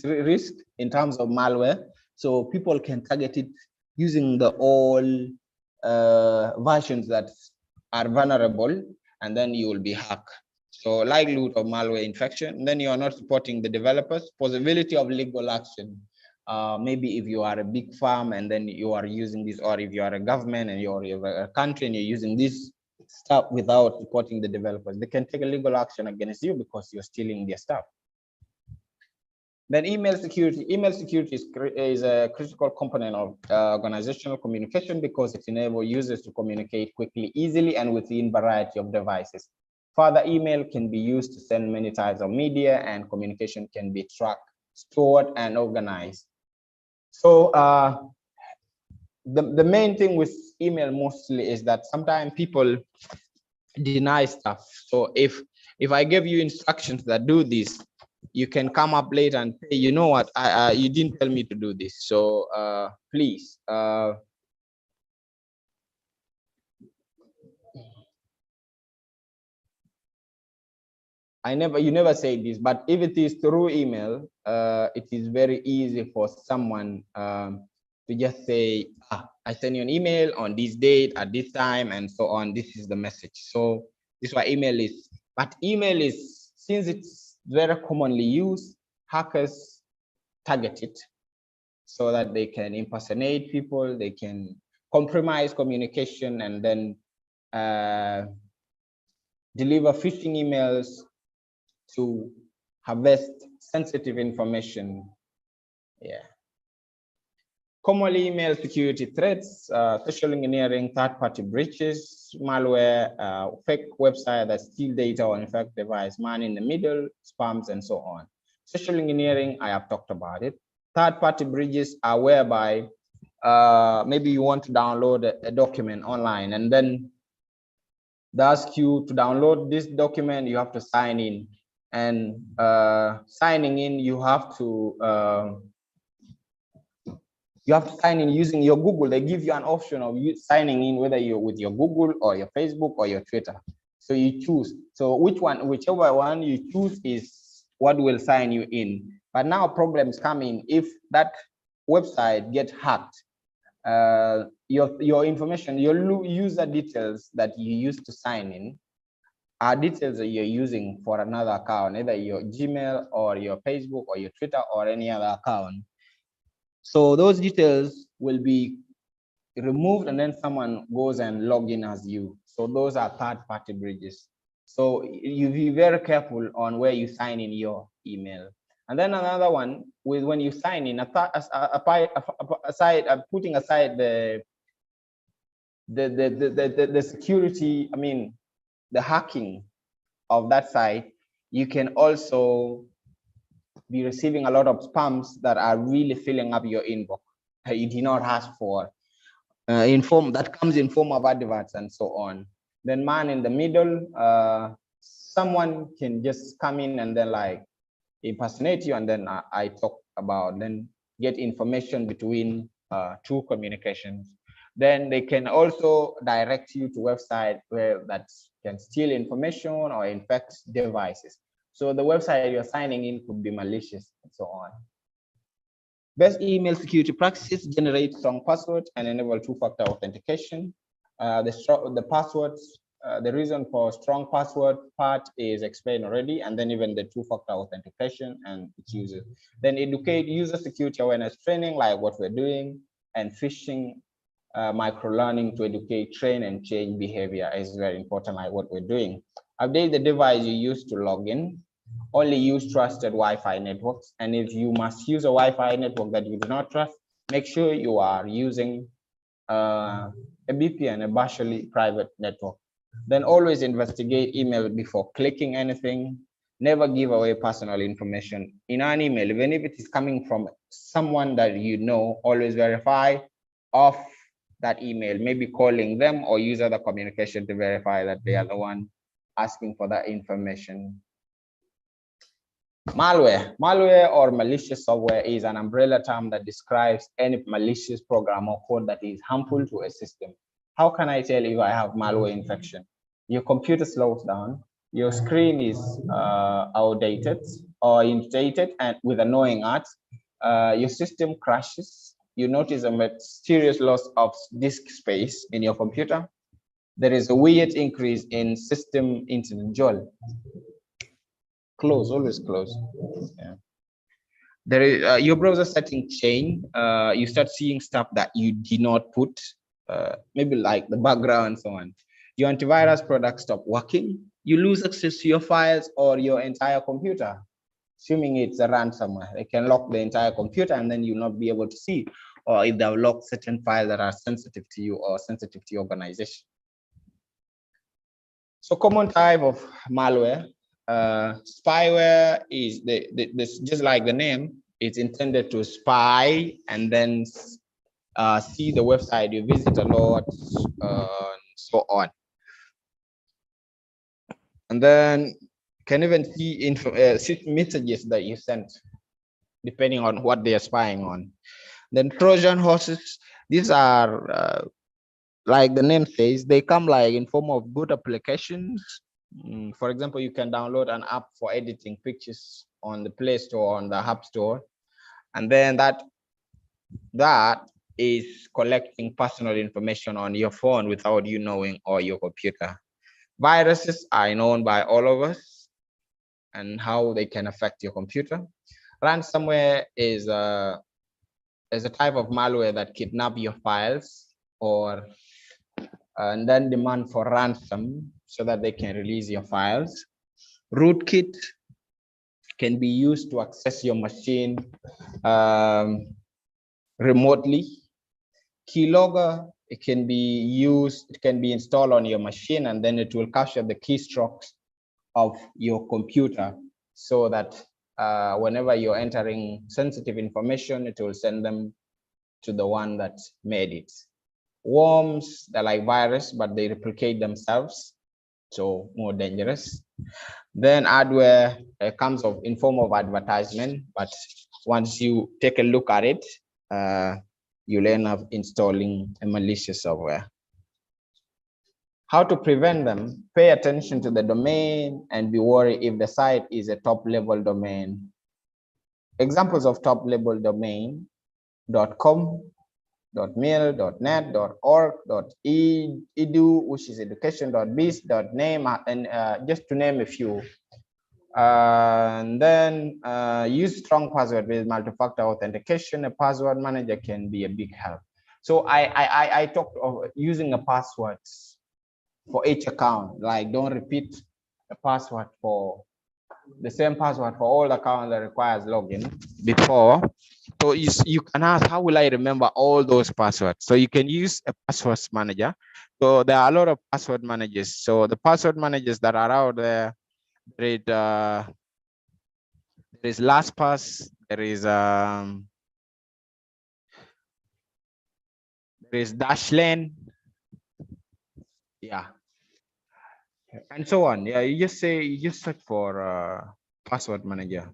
risk in terms of malware. So people can target it using the old versions that are vulnerable, and then you will be hacked. So likelihood of malware infection, then you are not supporting the developers. Possibility of legal action. Maybe if you are a big firm and then you are using this, or if you are a government and you're a country and you're using this stuff without supporting the developers, they can take a legal action against you because you're stealing their stuff. Then email security. Email security is a critical component of organizational communication because it enables users to communicate quickly, easily, and within a variety of devices. Further, email can be used to send many types of media, and communication can be tracked, stored, and organized. So the main thing with email mostly is that sometimes people deny stuff. So if I give you instructions that do this, you can come up later and say, you know what, you didn't tell me to do this. So please, you never say this, but if it is through email, it is very easy for someone to just say, I send you an email on this date at this time and so on. This is the message. So this is why email is, but email is, since it's very commonly used, hackers target it so that they can impersonate people, they can compromise communication, and then deliver phishing emails to harvest sensitive information. Yeah. Common email security threats, social engineering, third-party breaches, malware, fake website that steal data or infect device, man in the middle, spams, and so on. Social engineering, I have talked about it. Third-party breaches are whereby maybe you want to download a document online, and then they ask you to download this document, you have to sign in. And signing in, you have to sign in using your Google. They give you an option of you signing in, whether you're with your Google or your Facebook or your Twitter. So you choose. So whichever one you choose is what will sign you in. But now problems come in if that website gets hacked. Your information, your user details that you used to sign in are details that you're using for another account, either your Gmail or your Facebook or your Twitter or any other account. So those details will be removed, and then someone goes and log in as you. So those are third-party breaches. So you be very careful on where you sign in your email. And then another one with when you sign in, putting aside the security, I mean, the hacking of that site, you can also be receiving a lot of spams that are really filling up your inbox that you did not ask for. That comes in form of adverts and so on. Then man in the middle, someone can just come in and then like impersonate you, and then I talk about, then get information between two communications. Then they can also direct you to website where that can steal information or infect devices. So the website you're signing in could be malicious and so on. Best email security practices: generate strong passwords and enable two-factor authentication. The passwords, the reason for strong password part is explained already, and then even the two-factor authentication and its users. Then educate user security awareness training, like what we're doing, and phishing micro-learning to educate, train, and change behavior is very important, like what we're doing. Update the device you use to log in. Only use trusted Wi-Fi networks. And if you must use a Wi-Fi network that you do not trust, make sure you are using a VPN, a partially private network. Then always investigate email before clicking anything. Never give away personal information in an email, even if it is coming from someone that you know. Always verify off that email, maybe calling them or use other communication to verify that they are the one asking for that information. Malware or malicious software is an umbrella term that describes any malicious program or code that is harmful to a system. How can I tell if I have malware infection? Your computer slows down, your screen is outdated or inundated and with annoying ads, your system crashes, you notice a mysterious loss of disk space in your computer, there is a weird increase in system internet. Joel, close, always close. Yeah. There is your browser setting change. You start seeing stuff that you did not put, maybe like the background and so on. Your antivirus product stop working. You lose access to your files or your entire computer, assuming it's a ransomware. They can lock the entire computer and then you'll not be able to see, or if they'll lock certain files that are sensitive to you or sensitive to your organization. So common type of malware. Spyware is just like the name, it's intended to spy and then see the website you visit a lot, and so on. And then can even see messages that you sent, depending on what they are spying on. Then Trojan horses, these are like the name says, they come like in form of good applications. For example, you can download an app for editing pictures on the Play Store, on the App Store, and then that is collecting personal information on your phone without you knowing, or your computer. Viruses are known by all of us and how they can affect your computer. Ransomware is a type of malware that kidnap your files or and then demand for ransom so that they can release your files. Rootkit can be used to access your machine remotely. Keylogger, it can be installed on your machine, and then it will capture the keystrokes of your computer so that whenever you're entering sensitive information, it will send them to the one that made it. Worms, they're like virus, but they replicate themselves, so more dangerous. Then adware comes in form of advertisement, but once you take a look at it, you'll end up installing a malicious software. How to prevent them? Pay attention to the domain and be worried if the site is a top-level domain. Examples of top-level domain: .com, .mil, .net, .org, .edu, which is education, .biz, .name, and just to name a few. And then use strong password with multi-factor authentication. A password manager can be a big help. So I talked of using a password for each account. Like, don't repeat the password for the same password for all accounts that requires login before. So you can ask, how will I remember all those passwords? So you can use a password manager. So there are a lot of password managers. So the password managers that are out there, there is LastPass, there is Dashlane, yeah, and so on. Yeah, you just search for password manager.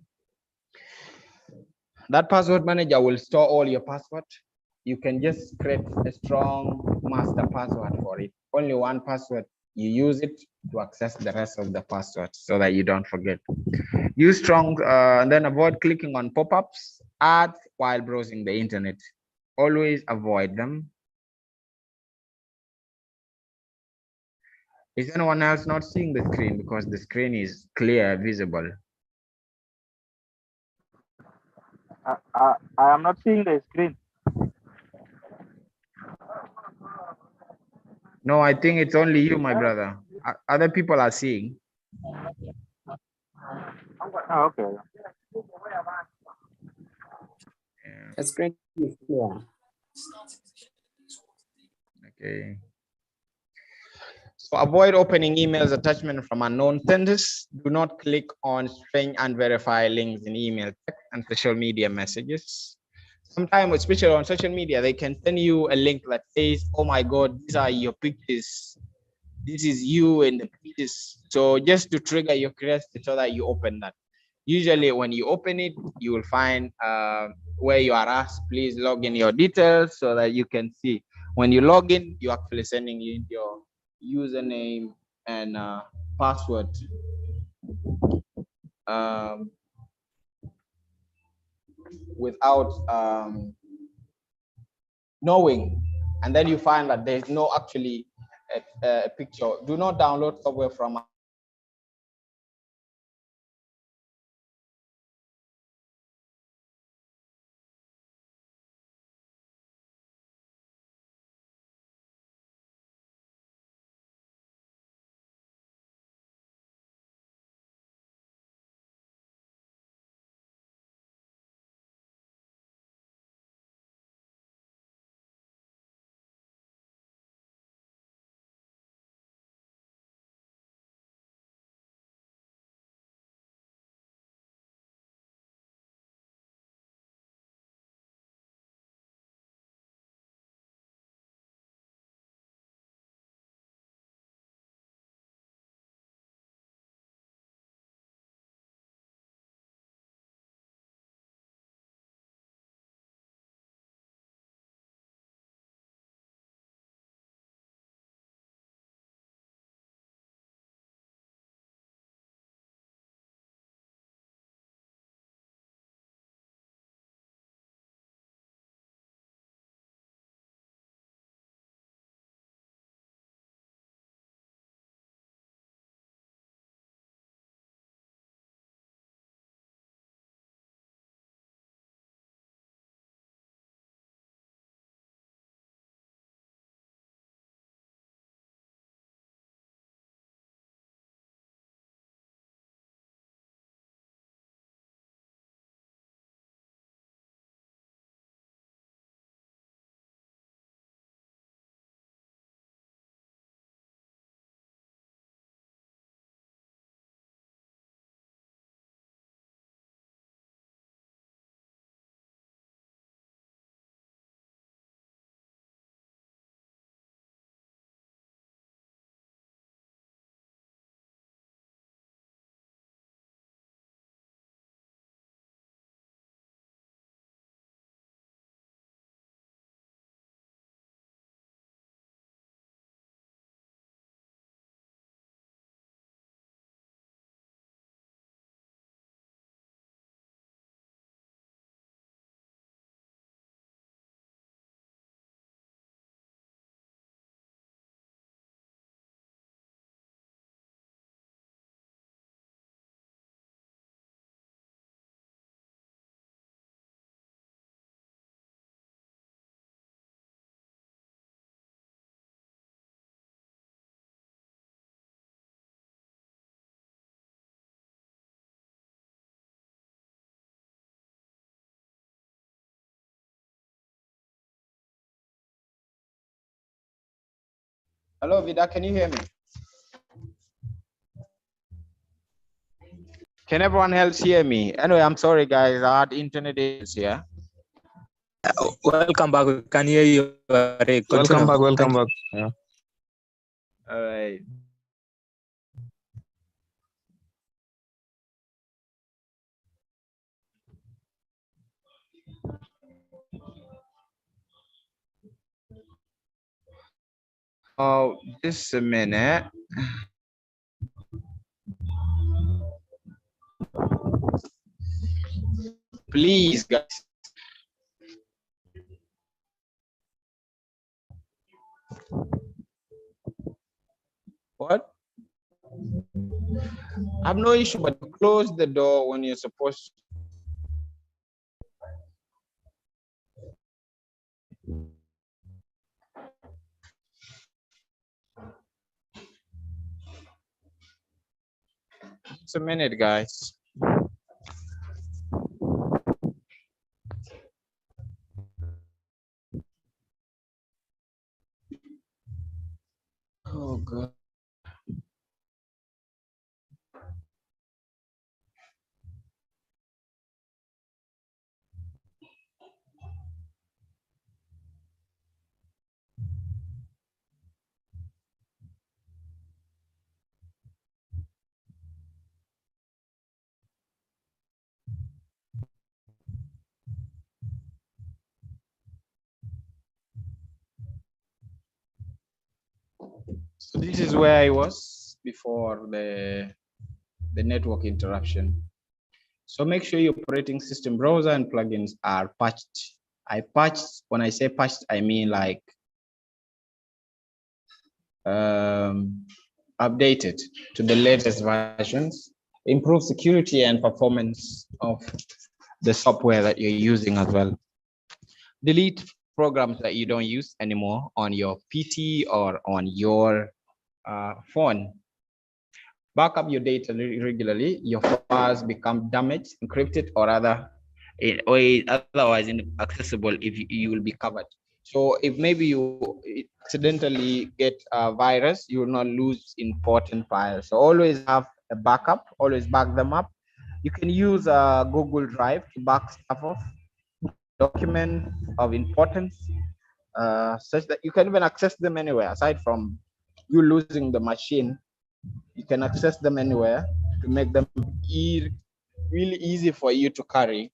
That password manager will store all your password. You can just create a strong master password for it. Only one password. You use it to access the rest of the passwords so that you don't forget. Use strong and then avoid clicking on pop-ups, ads while browsing the internet. Always avoid them. Is anyone else not seeing the screen because the screen is clear, visible? I am not seeing the screen. No, I think it's only you, my brother. Other people are seeing. Oh, okay. Yeah. The screen is clear. Okay. So avoid opening emails attachment from unknown senders. Do not click on strange and unverified links in email, text, and social media messages. Sometimes, especially on social media, they can send you a link that says, "Oh my God, these are your pictures. This is you in the pictures." So just to trigger your curiosity so that you open that. Usually when you open it, you will find where you are asked, please log in your details so that you can see. When you log in, you're actually sending in your username and password. Without knowing, and then you find that there's no actually a picture. Do not download software from Hello, Vida, can you hear me? Can everyone else hear me? Anyway, I'm sorry, guys. I had internet issues here. Welcome back. We can hear you. Continue. Welcome back. Welcome Thank you. back. Yeah. All right. Oh, just a minute. Please, guys. What? I have no issue, but close the door when you're supposed to. Just a minute, guys. Oh, God. So this is where I was before the network interruption. So make sure your operating system browser and plugins are patched. When I say patched, I mean like updated to the latest versions, improve security and performance of the software that you're using as well. Delete programs that you don't use anymore on your PC or on your phone. Back up your data regularly. Your files become damaged, encrypted, or otherwise inaccessible if you will be covered. So if maybe you accidentally get a virus, you will not lose important files. So always have a backup, always back them up. You can use a Google Drive to back stuff off, document of importance, such that you can even access them anywhere. Aside from you losing the machine, you can access them anywhere to make them really easy for you to carry.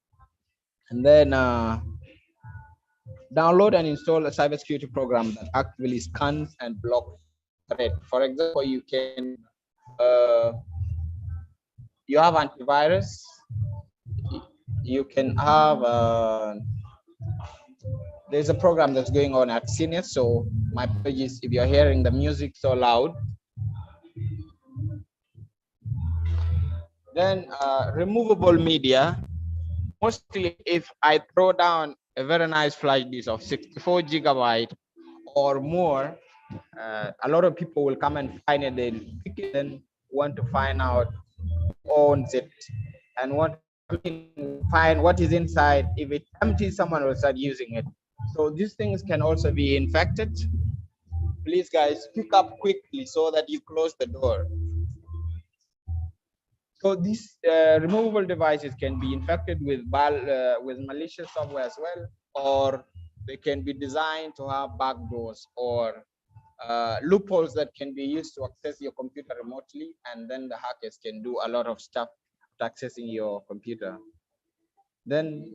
And then download and install a cybersecurity program that actively scans and blocks threat. For example, you can you have antivirus. You can have there's a program that's going on at Seniors. So my apologies if you're hearing the music so loud. Then removable media. Mostly if I throw down a very nice flash disk of 64 gigabyte or more, a lot of people will come and find it. They pick it and want to find out who owns it and want to find what is inside. If it's empty, someone will start using it. So these things can also be infected. Please, guys, pick up quickly so that you close the door. So these removable devices can be infected with malicious software as well, or they can be designed to have backdoors or loopholes that can be used to access your computer remotely, and then the hackers can do a lot of stuff to accessing your computer. Then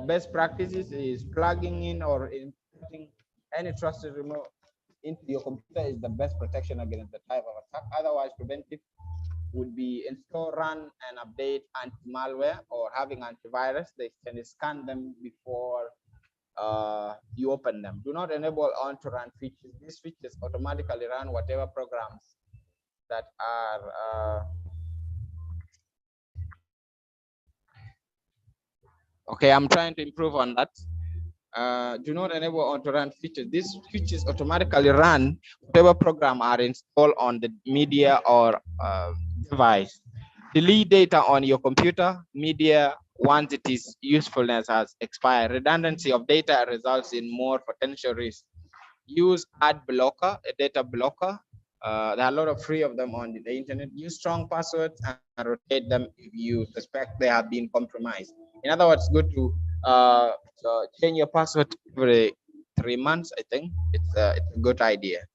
best practices is plugging in or inputting any trusted remote into your computer is the best protection against the type of attack. Otherwise, preventive would be install, run, and update anti-malware or having antivirus. They can scan them before you open them. Do not enable on-to-run features. These features automatically run whatever programs that are okay. I'm trying to improve on that. Do not enable on-to-run features. These features automatically run whatever program are installed on the media or device. Delete data on your computer, media, once its usefulness has expired. Redundancy of data results in more potential risk. Use ad blocker, a data blocker, There are a lot of free of them on the internet. Use strong passwords and rotate them if you suspect they have been compromised. In other words, go to change your password every 3 months. I think it's a good idea.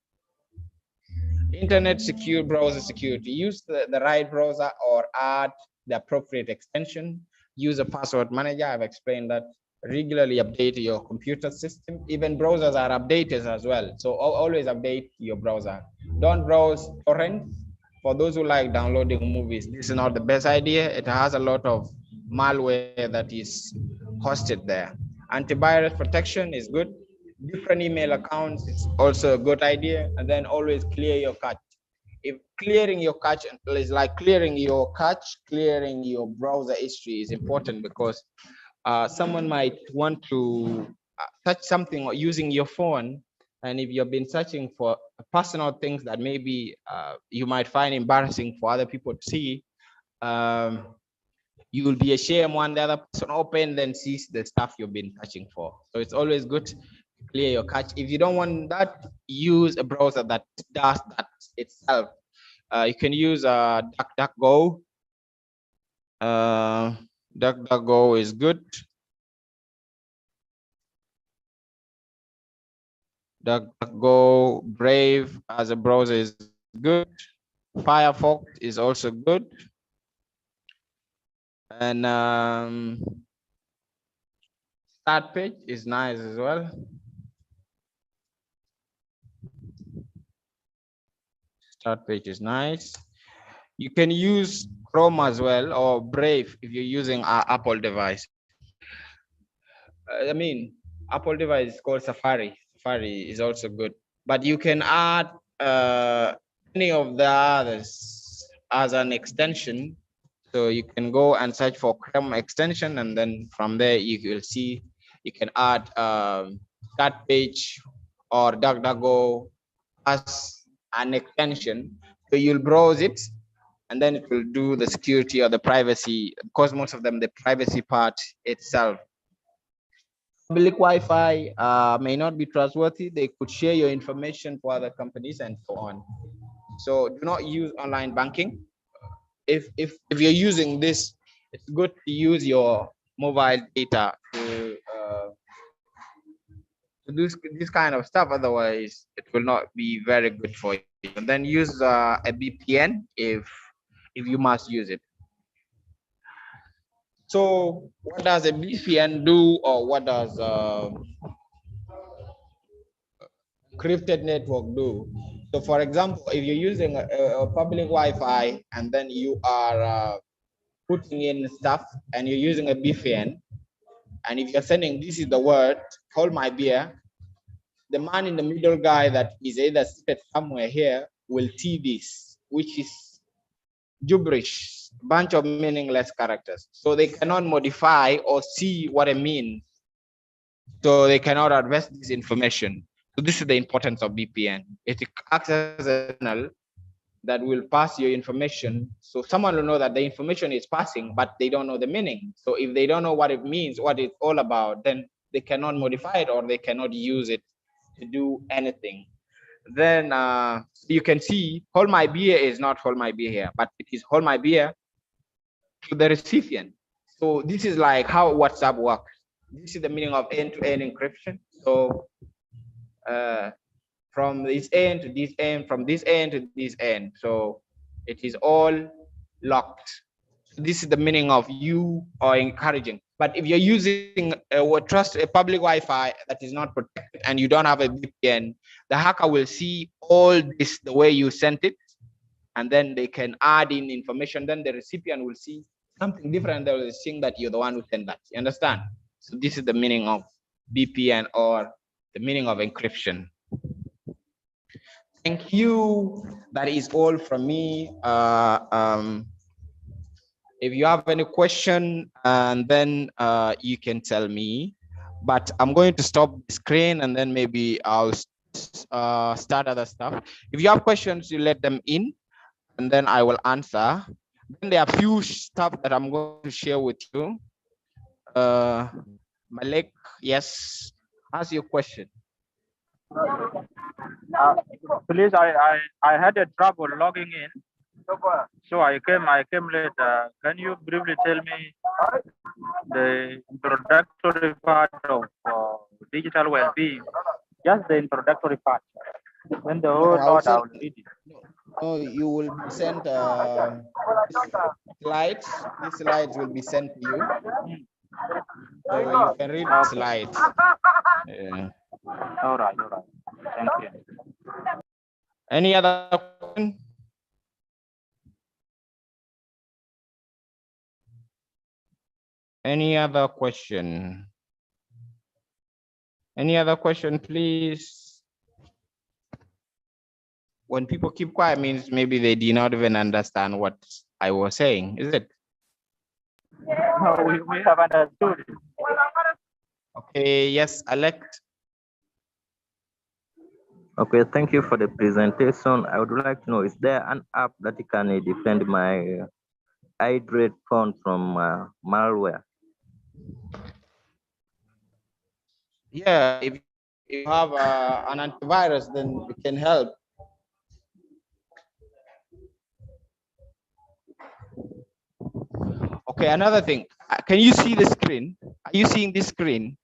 Internet secure browser security. Use the right browser or add the appropriate extension. Use a password manager. I've explained that. Regularly update your computer system. Even browsers are updated as well. So always update your browser. Don't browse torrents. For those who like downloading movies, this is not the best idea. It has a lot of malware that is hosted there. Antivirus protection is good. Different email accounts is also a good idea. And then always clear your cache. If clearing your cache is like clearing your cache, clearing your browser history is important, because someone might want to touch something using your phone, and if you've been searching for personal things that maybe you might find embarrassing for other people to see, you will be ashamed when the other person open then sees the stuff you've been touching for. So it's always good to clear your cache. If you don't want that, use a browser that does that itself. You can use DuckDuckGo. DuckDuckGo is good. DuckDuckGo, Brave as a browser is good. Firefox is also good. And Start Page is nice as well. Start Page is nice. You can use Chrome as well, or Brave if you're using an Apple device. I mean, Apple device is called Safari. Safari is also good, but you can add any of the others as an extension. So you can go and search for Chrome extension, and then from there you will see you can add Start Page or DuckDuckGo as an extension. So you'll browse it, and then it will do the security or the privacy, because most of them, the privacy part itself. Public Wi-Fi may not be trustworthy. They could share your information for other companies and so on. So do not use online banking. If you're using this, it's good to use your mobile data to do this kind of stuff. Otherwise, it will not be very good for you. And then use a VPN if you must use it. So what does a VPN do, or what does encrypted network do? So for example, if you're using a public Wi-Fi and then you are putting in stuff and you're using a VPN, and if you're sending, this is the word, hold my beer, the man in the middle guy that is either seated somewhere here will see this, which is gibberish, bunch of meaningless characters. So they cannot modify or see what it means. So they cannot address this information. So this is the importance of VPN. It acts as a channel that will pass your information. So someone will know that the information is passing, but they don't know the meaning. So if they don't know what it means, what it's all about, then they cannot modify it, or they cannot use it to do anything. Then you can see hold my beer is not hold my beer here, but it is hold my beer to the recipient. So this is like how WhatsApp works. This is the meaning of end-to-end encryption. So from this end to this end, from this end to this end. So it is all locked. This is the meaning of you are encouraging. But if you're using a public Wi-Fi that is not protected and you don't have a VPN, the hacker will see all this the way you sent it, and then they can add in information. Then the recipient will see something different. They will think that you're the one who sent that. You understand? So this is the meaning of VPN, or the meaning of encryption. Thank you. That is all from me. If you have any question, and then you can tell me. But I'm going to stop the screen, and then maybe I'll start other stuff. If you have questions, you let them in, and then I will answer. Then there are a few stuff that I'm going to share with you. Malik, yes, ask your question. Please, I had a trouble logging in, so I came late. Can you briefly tell me the introductory part of digital well-being? Just the introductory part. When the whole lot, I will read it. No, you will be sent slides. These slides will be sent to you, so you can read the slides. Yeah. All right. Thank you. Any other question? Any other question? Any other question, please? When people keep quiet means maybe they did not even understand what I was saying, is it? No, we have understood. Okay, yes, elect. Okay, thank you for the presentation. I would like to know, is there an app that can defend my Hydrate phone from malware? Yeah, if you have an antivirus, then it can help. Okay, another thing. Can you see the screen? Are you seeing this screen?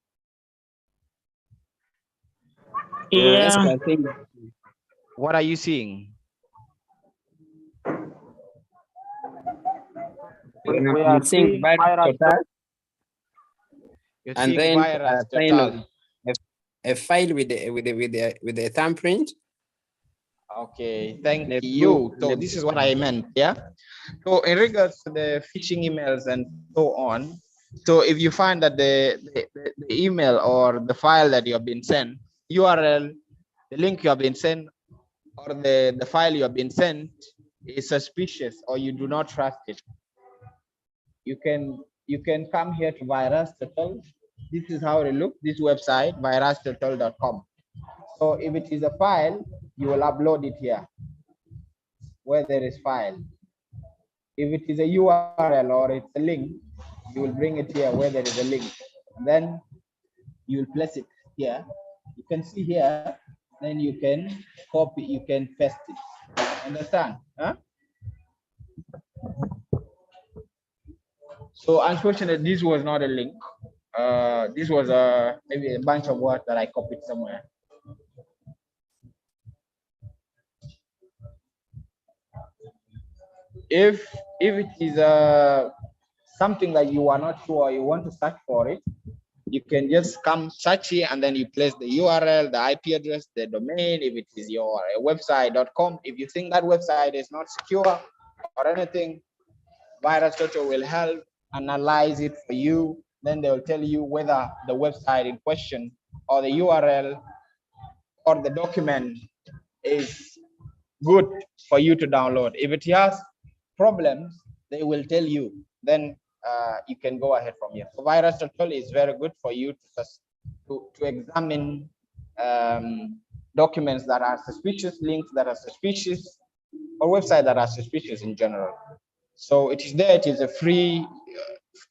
Yes, Yeah. I think. What are you seeing? We I'm are seeing seeing virus virus. total, You're and seeing then virus kind total. of a file with the thumbprint. Okay, thank Let's you. go. So this is what I meant, yeah? So in regards to the phishing emails and so on, so if you find that the email or the file that you have been sent, URL, the link you have been sent, or the file you have been sent is suspicious or you do not trust it, you can come here to Virus Total. This is how it looks, this website, virustotal.com. So if it is a file, you will upload it here where there is file. If it is a URL or it's a link, you will bring it here where there is a link. And then you will place it here. You can see here, then you can copy, you can paste it. Understand? Huh? So unfortunately, this was not a link. This was maybe a bunch of words that I copied somewhere. If it is something that you are not sure, you want to search for it, you can just come search here and then you place the URL, the IP address, the domain. If it is your website.com, if you think that website is not secure or anything, Virus Total will help analyze it for you. Then they will tell you whether the website in question or the URL or the document is good for you to download. If it has problems, they will tell you. Then you can go ahead from here. So Virus Total is very good for you to examine documents that are suspicious, links that are suspicious, or websites that are suspicious in general. So it is there, it is a free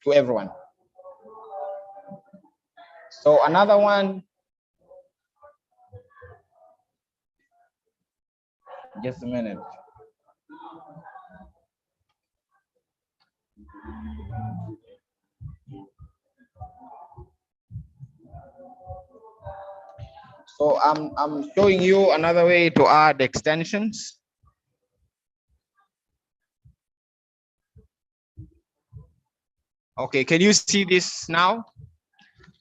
to everyone. So another one, just a minute. So I'm showing you another way to add extensions. Okay, can you see this now?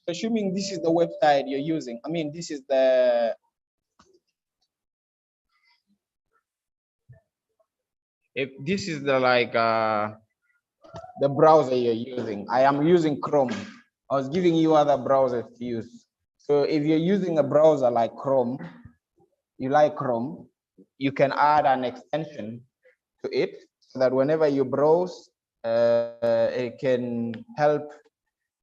Assuming this is the website you're using. I mean, this is the if this is the the browser you're using. I am using Chrome. I was giving you other browsers to use. So if you're using a browser like Chrome, you like Chrome, you can add an extension to it so that whenever you browse, it can help.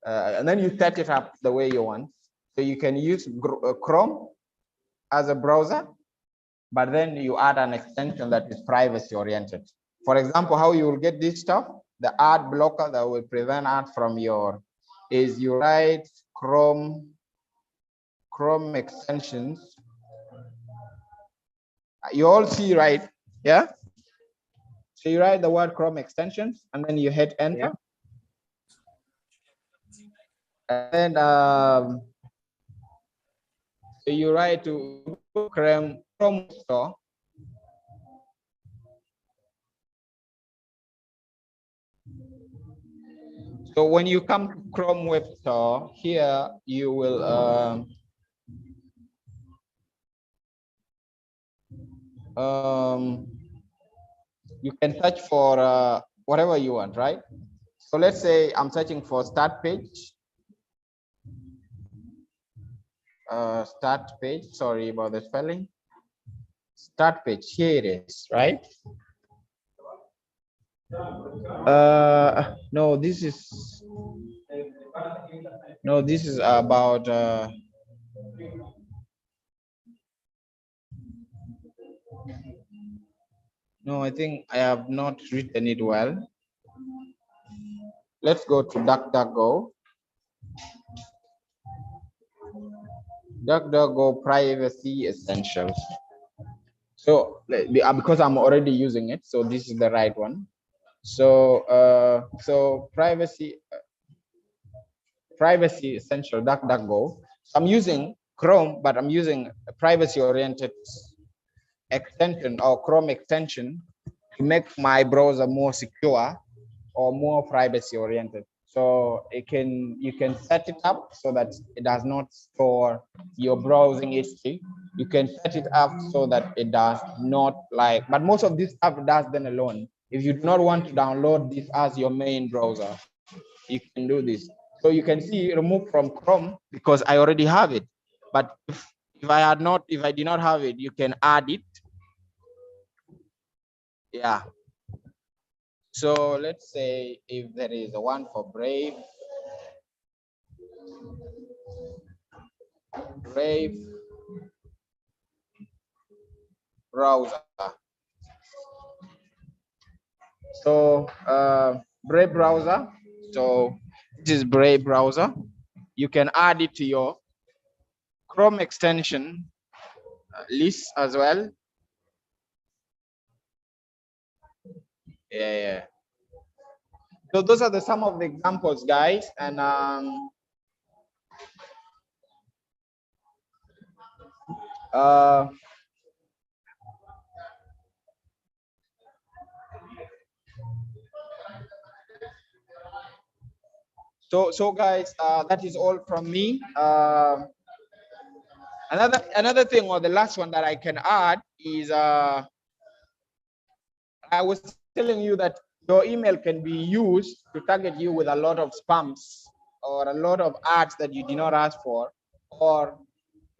And then you set it up the way you want. So you can use Chrome as a browser, but then you add an extension that is privacy oriented. For example, how you will get this stuff, the ad blocker that will prevent ads from your, is you write Chrome extensions You all see, right? Yeah. So you write the word Chrome extensions and then you hit enter. And so you write to Chrome Store. So when you come to Chrome Web Store, here you will you can search for whatever you want, right? So let's say I'm searching for start page. Start page, sorry about the spelling. Start page, here it is, right? No, this is about no, I think I have not written it well. Let's go to DuckDuckGo. DuckDuckGo privacy essentials. So because I'm already using it, so this is the right one. So so privacy essential DuckDuckGo. So I'm using Chrome, but I'm using a privacy oriented extension or Chrome extension to make my browser more secure or more privacy oriented. So you can set it up so that it does not store your browsing history. You can set it up so that it does not but most of this stuff does then alone. If you do not want to download this as your main browser, you can do this. So you can see remove from Chrome because I already have it. But if I did not have it, you can add it. Yeah. So let's say if there is a one for Brave browser. So Brave browser. So this is Brave browser. You can add it to your Chrome extension list as well. Yeah. So those are some of the examples, guys, and so guys, that is all from me. Another thing, or the last one that I can add is I was telling you that your email can be used to target you with a lot of spams or a lot of ads that you did not ask for, or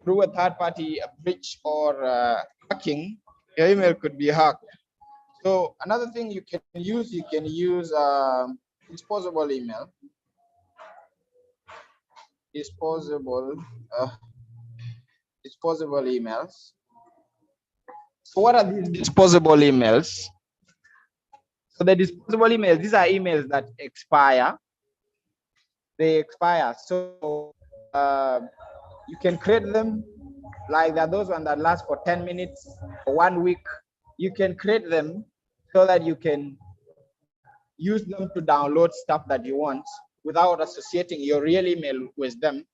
through a third-party breach or hacking, your email could be hacked. So another thing you can use disposable email. Disposable emails. So what are these disposable emails? So the disposable emails, these are emails that expire. They expire. So you can create them, like there are those ones that last for 10 minutes or 1 week. You can create them so that you can use them to download stuff that you want without associating your real email with them.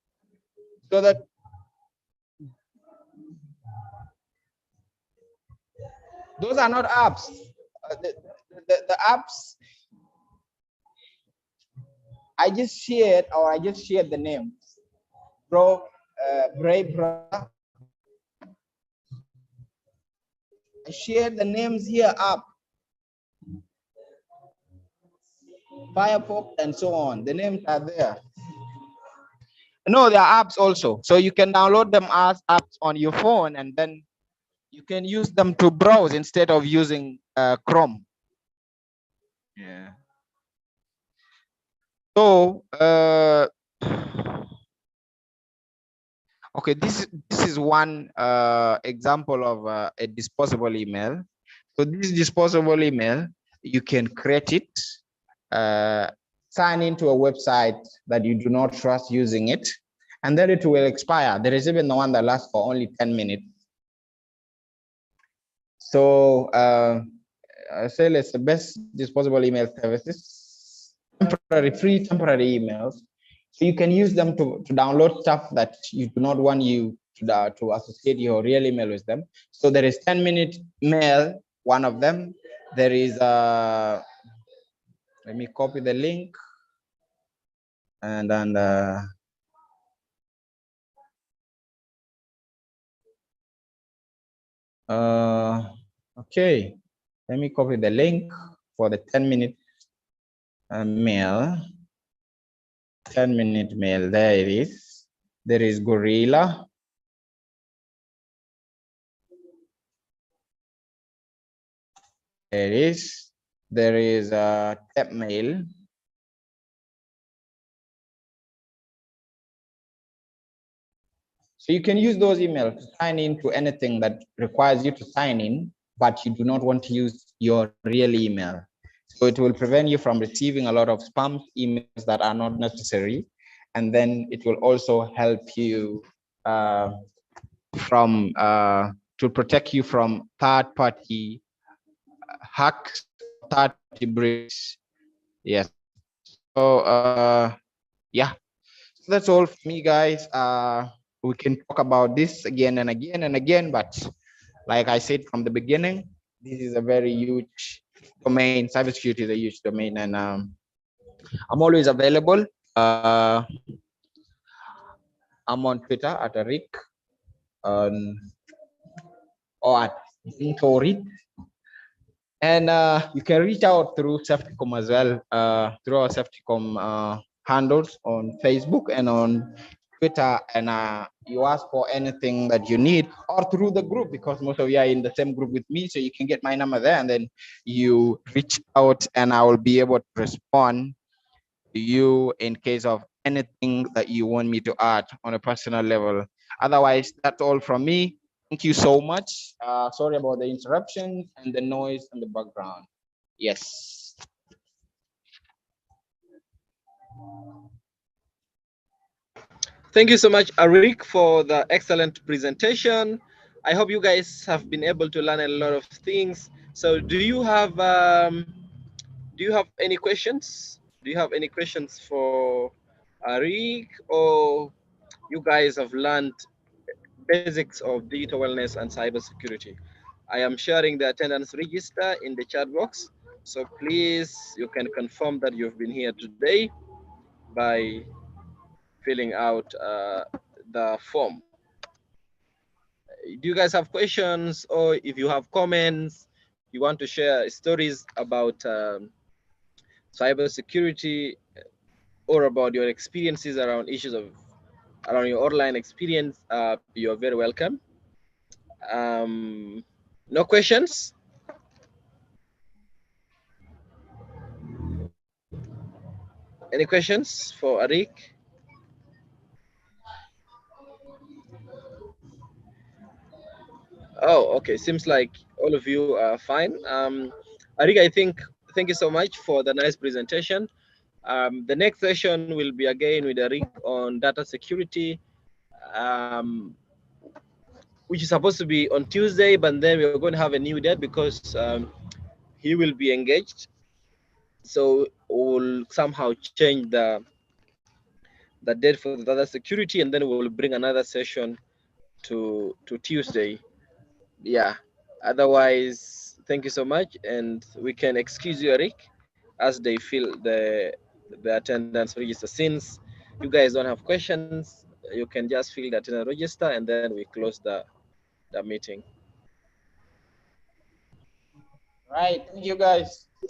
So that those are not apps. The apps I just shared the name. Brave browser. I shared the names here up. Firefox and so on. The names are there. No, there are apps also. So you can download them as apps on your phone, and then you can use them to browse instead of using Chrome. Yeah. So okay, this is one example of a disposable email. So this disposable email, you can create it, sign into a website that you do not trust using it, and then it will expire. There is even the one that lasts for only 10 minutes. So SL is the best disposable email services, free temporary emails. So you can use them to download stuff that you do not want you to associate your real email with them. So there is 10-minute mail, one of them. There is let me copy the link and then okay, let me copy the link for the 10-minute mail. 10-minute mail, there it is. There is Gorilla. There it is. There is Tap Mail. So you can use those emails to sign in to anything that requires you to sign in, but you do not want to use your real email. So it will prevent you from receiving a lot of spam emails that are not necessary. And then it will also help you to protect you from third-party hacks, third-party breaches. Yes. So yeah, so that's all for me, guys. We can talk about this again and again and again, but like I said from the beginning, this is a very huge domain. Cybersecurity is a huge domain, and I'm always available. I'm on Twitter at Rick or at Tori. And you can reach out through SafetyComm as well, through our SafetyComm handles on Facebook and on Twitter, and you ask for anything that you need, or through the group, because most of you are in the same group with me, so you can get my number there, and then you reach out and I will be able to respond to you in case of anything that you want me to add on a personal level. Otherwise, that's all from me. Thank you so much. Sorry about the interruptions and the noise in the background. Yes. Thank you so much, Arik, for the excellent presentation. I hope you guys have been able to learn a lot of things. So do you have any questions? Do you have any questions for Arik, or you guys have learned basics of digital wellness and cybersecurity? I am sharing the attendance register in the chat box. So please, you can confirm that you've been here today by filling out the form. Do you guys have questions, or if you have comments, you want to share stories about cybersecurity or about your experiences around issues around your online experience, you're very welcome. No questions? Any questions for Arik? Oh, okay. Seems like all of you are fine. Arik, thank you so much for the nice presentation. The next session will be again with Arik on data security, which is supposed to be on Tuesday, but then we're going to have a new date because he will be engaged. So we'll somehow change the date for the data security, and then we'll bring another session to Tuesday. Yeah. Otherwise, thank you so much, and we can excuse you, Eric, as they fill the attendance register. Since you guys don't have questions, you can just fill the attendance register, and then we close the meeting. Right. Thank you, guys.